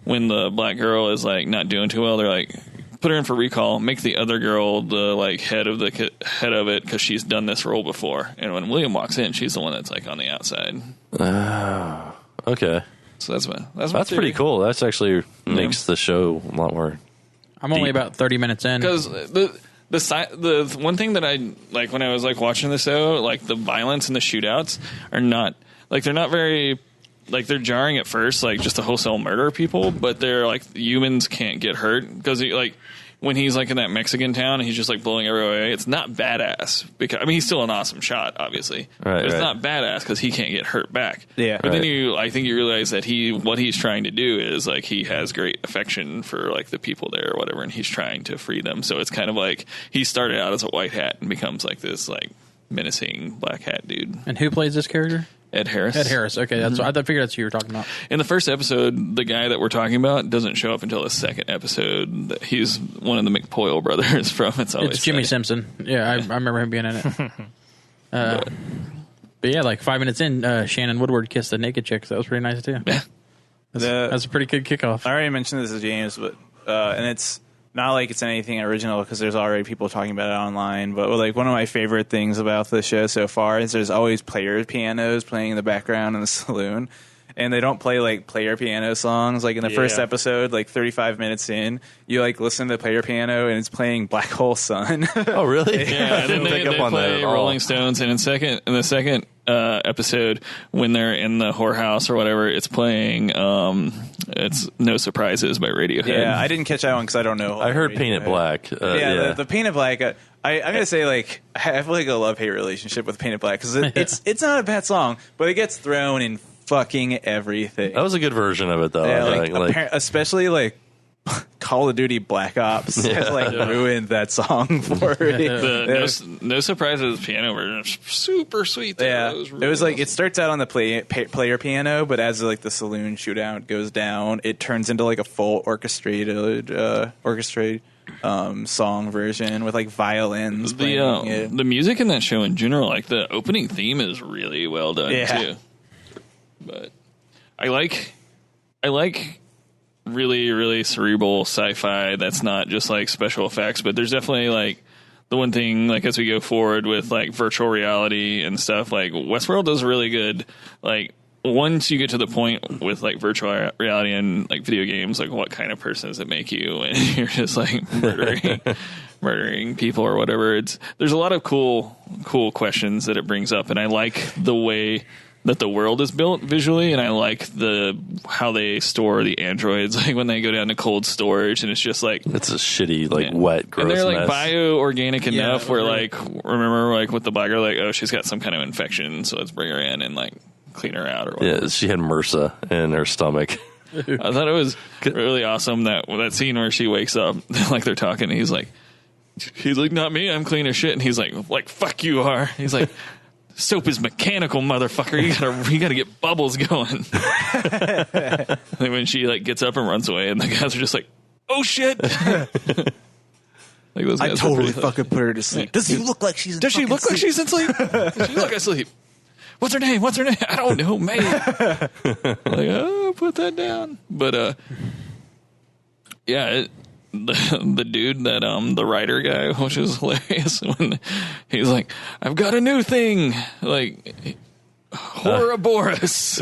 S6: when the black girl is, like, not doing too well, they're like, put her in for recall, make the other girl the, like, head of it, because she's done this role before. And when William walks in, she's the one that's, like, on the outside.
S5: Okay.
S6: So that's
S5: pretty cool. That's actually makes the show a lot more.
S3: I'm only about 30 minutes in.
S6: Because the one thing that I like when I was like watching the show, like the violence and the shootouts are not like they're not very like they're jarring at first, like just to wholesale murder people, but they're like humans can't get hurt because like when he's like in that Mexican town and he's just like blowing everyone away, it's not badass because I mean he's still an awesome shot, obviously, but it's not badass because he can't get hurt back.
S4: Yeah,
S6: but then I think you realize that what he's trying to do is like he has great affection for like the people there or whatever, and he's trying to free them. So it's kind of like he started out as a white hat and becomes like this like menacing black hat dude.
S3: And who plays this character?
S6: Ed Harris.
S3: Ed Harris. Okay, that's I figured that's who you were talking about.
S6: In the first episode, the guy that we're talking about doesn't show up until the second episode. He's one of the McPoyle brothers from It's
S3: Jimmy Simpson. Yeah, I remember him being in it. But yeah, like 5 minutes in, Shannon Woodward kissed the naked chick. So that was pretty nice too.
S6: Yeah,
S3: that's a pretty good kickoff.
S4: I already mentioned this to James, but and it's not like it's anything original because there's already people talking about it online. But like one of my favorite things about the show so far is there's always player pianos playing in the background in the saloon. And they don't play like player piano songs. Like in the first episode, like 35 minutes in, you like listen to the player piano and it's playing Black Hole Sun.
S5: Oh, really?
S6: Yeah, and then they play Rolling Stones. And in the second episode, when they're in the whorehouse or whatever, it's playing it's No Surprises by Radiohead.
S4: Yeah, I didn't catch that one because I don't know.
S5: I heard Paint It Black.
S4: The Paint It Black. I'm gonna say like I have like a love-hate relationship with Paint It Black because it's not a bad song, but it gets thrown in fucking everything.
S5: That was a good version of it, though.
S4: Yeah, especially like Call of Duty Black Ops has like ruined that song for me.
S6: No Surprises piano version is super sweet. Though.
S4: Yeah, it was like it starts out on the player piano, but as like the saloon shootout goes down, it turns into like a full orchestrated song version with like violins.
S6: The music in that show in general, like the opening theme, is really well done too. But I like really, really cerebral sci-fi that's not just like special effects, but there's definitely like the one thing, like as we go forward with like virtual reality and stuff, like Westworld does really good. Like once you get to the point with like virtual reality and like video games, like what kind of person does it make you? And you're just like murdering people or whatever. There's a lot of cool questions that it brings up, and I like the way that the world is built visually, and I like how they store the androids, like when they go down to cold storage, and it's just like
S5: it's a shitty, like wet, gross
S6: and they're
S5: mess.
S6: like bioorganic enough where like remember like with the black girl, like oh she's got some kind of infection, so let's bring her in and like clean her out or whatever.
S5: Yeah, she had MRSA in her stomach.
S6: I thought it was really awesome that scene where she wakes up, like they're talking, and he's like, not me, I'm clean as shit, and he's like fuck you are. He's like, soap is mechanical, motherfucker. You gotta get bubbles going. And when she like gets up and runs away, and the guys are just like, "Oh shit!" Like those guys
S4: I totally fucking put her to sleep. Does she look like she's?
S6: Does she look like she's in sleep? Does she look asleep? What's her name? I don't know, man. Like, oh, put that down. But yeah. The dude that the writer guy, which is hilarious, when he's like, I've got a new thing, like Ouroboros,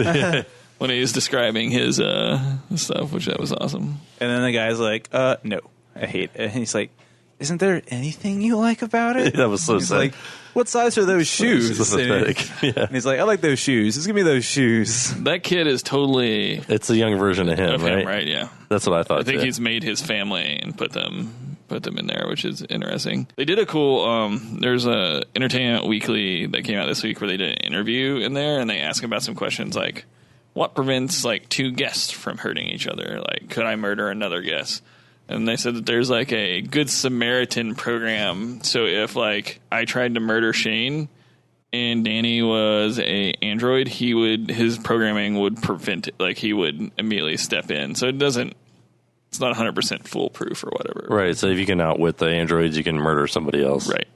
S6: when he's describing his stuff, which that was awesome.
S4: And then the guy's like, no, I hate it. And he's like, isn't there anything you like about it?
S5: That was so
S4: he's
S5: sad.
S4: like, what size are those shoes?
S5: So pathetic.
S4: And he's like, I like those shoes. Just give me those shoes.
S6: That kid is totally
S5: It's a young version of him,
S6: right? Yeah.
S5: That's what I thought.
S6: I think
S5: too.
S6: he's made his family and put them in there, which is interesting. They did a cool. There's a Entertainment Weekly that came out this week where they did an interview in there, and they ask about some questions like, "What prevents like two guests from hurting each other? Like, could I murder another guest?" And they said that there's like a Good Samaritan program. So if like I tried to murder Shane and Danny was a android, his programming would prevent it. Like he would immediately step in. So it's not 100% foolproof or whatever.
S5: Right. So if you can outwit the androids, you can murder somebody else.
S6: Right.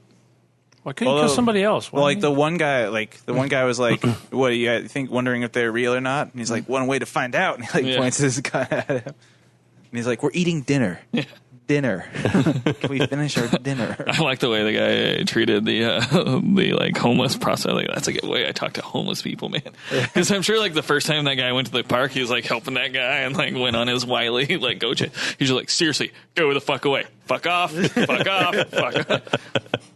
S7: Why couldn't you kill somebody else?
S4: Well, like the one guy was like, what do you think, wondering if they're real or not? And he's like, one way to find out. And he like points his gun at him. And he's like, we're eating dinner.
S6: Yeah.
S4: Dinner. Can we finish our dinner?
S6: I like the way the guy treated the like homeless prospect. Like that's a good way I talk to homeless people, man. Because I'm sure like the first time that guy went to the park, he was like helping that guy and like went on his wily like go. He's just like, seriously, go the fuck away, fuck off, fuck off, fuck off.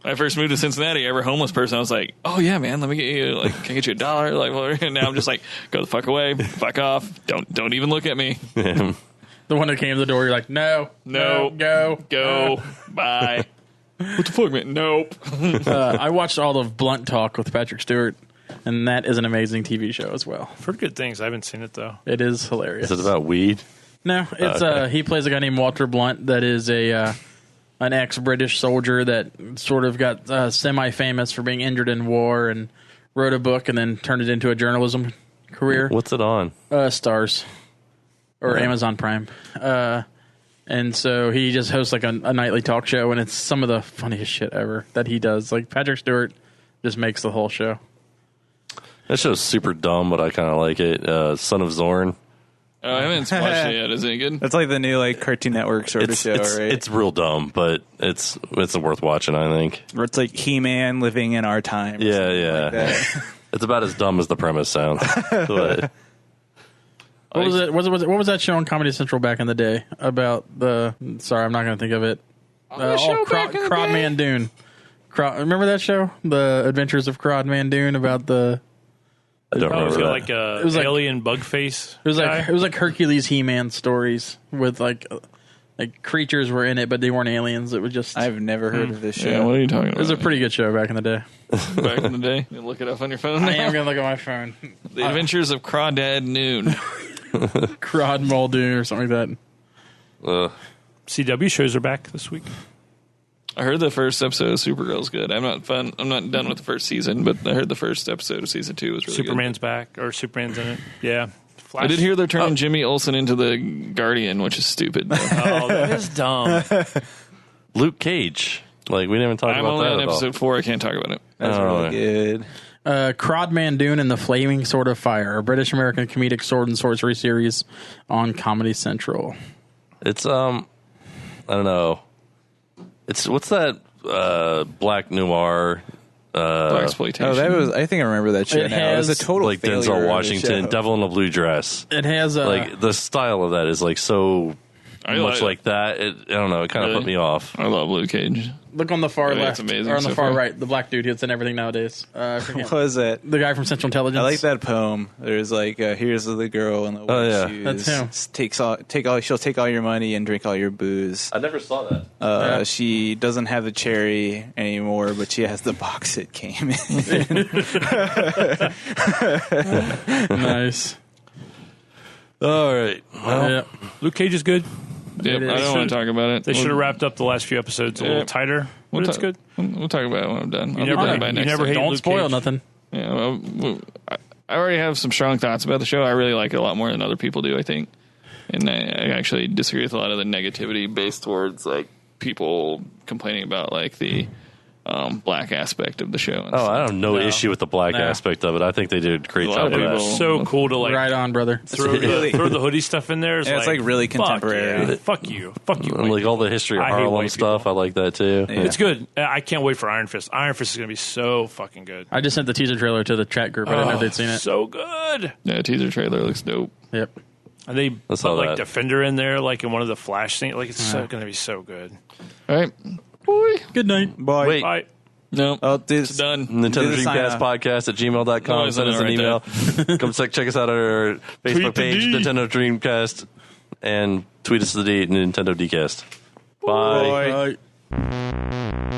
S6: When I first moved to Cincinnati, every homeless person I was like, oh yeah, man, let me get you like, can I get you $1? Like, whatever. And now I'm just like, go the fuck away, fuck off, don't even look at me.
S3: The one that came to the door, you're like, no,
S6: go, bye. What the fuck, man? Nope.
S3: I watched all of Blunt Talk with Patrick Stewart, and that is an amazing TV show as well.
S7: I've heard good things. I haven't seen it, though.
S3: It is hilarious.
S5: Is it about weed?
S3: No, it's he plays a guy named Walter Blunt that is an ex-British soldier that sort of got semi-famous for being injured in war and wrote a book and then turned it into a journalism career.
S5: What's it on?
S3: Stars. Or Amazon Prime. And so he just hosts like a nightly talk show, and it's some of the funniest shit ever that he does. Like Patrick Stewart just makes the whole show.
S5: That show's super dumb, but I kind of like it. Son of Zorn.
S6: Oh, I haven't watched it yet. Is it good?
S4: That's like the new like Cartoon Network sort of show, right?
S5: It's real dumb, but it's worth watching, I think.
S4: Where it's like He-Man living in our time.
S5: Yeah.
S4: Like that.
S5: It's about as dumb as the premise sounds. But
S3: What was it? What was that show on Comedy Central back in the day about the? Sorry, I'm not going to think of it. Crodman Dune. Remember that show, The Adventures of Crodman Dune, about the?
S5: I don't remember that.
S7: Like a alien bug face.
S3: It was like Hercules He-Man stories with like creatures were in it, but they weren't aliens. It was just.
S4: I've never heard of this show.
S6: Yeah, what are you talking about?
S3: It was a pretty good show back in the day.
S6: Back in the day. You look it up on your phone.
S3: I am going to look at my phone.
S6: The Adventures of Crawdad Noon.
S3: Crod Muldoon or something like that.
S7: CW shows are back this week.
S6: I heard the first episode of Supergirl's good. I'm not done with the first season, but I heard the first episode of season 2 was really
S7: Superman's back, or Superman's in it. Yeah. Flash.
S6: I did hear they're turning Jimmy Olsen into the Guardian, which is stupid.
S7: Oh, that is dumb.
S5: Luke Cage. Like, we didn't even talk
S6: I'm
S5: about
S6: only
S5: that
S6: on
S5: at all.
S6: episode 4. I can't talk about it.
S4: That's really good.
S3: Crodman Dune and the Flaming Sword of Fire, a British-American comedic sword and sorcery series on Comedy Central.
S5: It's, I don't know. What's that black noir?
S6: Blaxploitation.
S4: I think I remember that show.
S3: It
S4: Now. It was a
S3: has,
S4: total
S5: Like
S4: failure
S5: Denzel
S4: of a
S5: Washington,
S4: show.
S5: Devil in a Blue Dress.
S3: It has
S5: Like, the style of that is like so much like that. I don't know. It kind of
S6: Really?
S5: put me off.
S6: I love Luke Cage.
S3: Look on the far
S6: Yeah,
S3: left,
S6: it's amazing
S3: or on the
S6: so
S3: far
S6: far.
S3: right, the black dude who's in everything nowadays. I forget.
S4: What was it?
S3: The guy from Central Intelligence.
S4: I like that poem. There's like, here's the girl in the white
S5: yeah.
S4: shoes.
S3: That's him.
S4: She'll take all your money and drink all your booze.
S5: I never saw that.
S3: Yeah.
S4: She doesn't have the cherry anymore, but she has the box it came in.
S3: Nice.
S5: All right. Well,
S3: Yeah.
S7: Luke Cage is good.
S6: Yep, I don't want to talk about it.
S7: They should have wrapped up the last few episodes a little tighter, but it's good.
S6: We'll talk about it when I'm done. I'll
S7: never-
S6: be done by
S7: you
S6: next
S7: never
S6: time.
S7: hate
S3: Don't
S7: Luke
S3: spoil
S7: Cage.
S3: nothing.
S6: Yeah, well, I already have some strong thoughts about the show. I really like it a lot more than other people do, I think. And I actually disagree with a lot of the negativity based towards like people complaining about like the black aspect of the show. And
S5: Oh,
S6: stuff.
S5: I have no
S3: No.
S5: issue with the black
S3: No.
S5: aspect of it. I think they did a great
S6: A lot
S5: job
S6: of
S5: with that.
S6: people-
S7: So cool to like
S3: Right on, brother.
S7: throw
S4: really-
S7: the hoodie stuff in there.
S4: Yeah, it's like really
S7: fuck
S4: contemporary.
S7: yeah. Fuck you. Fuck you. white
S5: Like all the
S7: people.
S5: history of
S7: I hate
S5: Harlem
S7: white
S5: stuff.
S7: people.
S5: I like that too.
S4: Yeah.
S7: It's good. I can't wait for Iron Fist. Iron Fist is going to be so fucking good.
S3: I just sent the teaser trailer to the chat group. I didn't know if they'd seen it.
S7: So good.
S6: Yeah, teaser trailer looks dope.
S3: Yep.
S7: And they
S5: I saw
S7: put like
S5: that.
S7: Defender in there, like in one of the Flash scenes. Like it's so going to be so good.
S6: All right.
S3: Good night.
S4: Boy.
S5: Wait.
S7: Bye.
S6: No,
S4: Oh, dude,
S6: it's done.
S5: Nintendo
S4: Do the sign
S5: Dreamcast
S4: off.
S5: podcast at gmail.com.
S6: No,
S5: Send us an
S6: right
S5: email. Come check us out on our
S7: Tweet
S5: Facebook
S7: the
S5: page,
S7: D.
S5: Nintendo Dreamcast, and tweet us the D, Nintendo Dcast. Bye.
S4: Boy.
S3: Bye.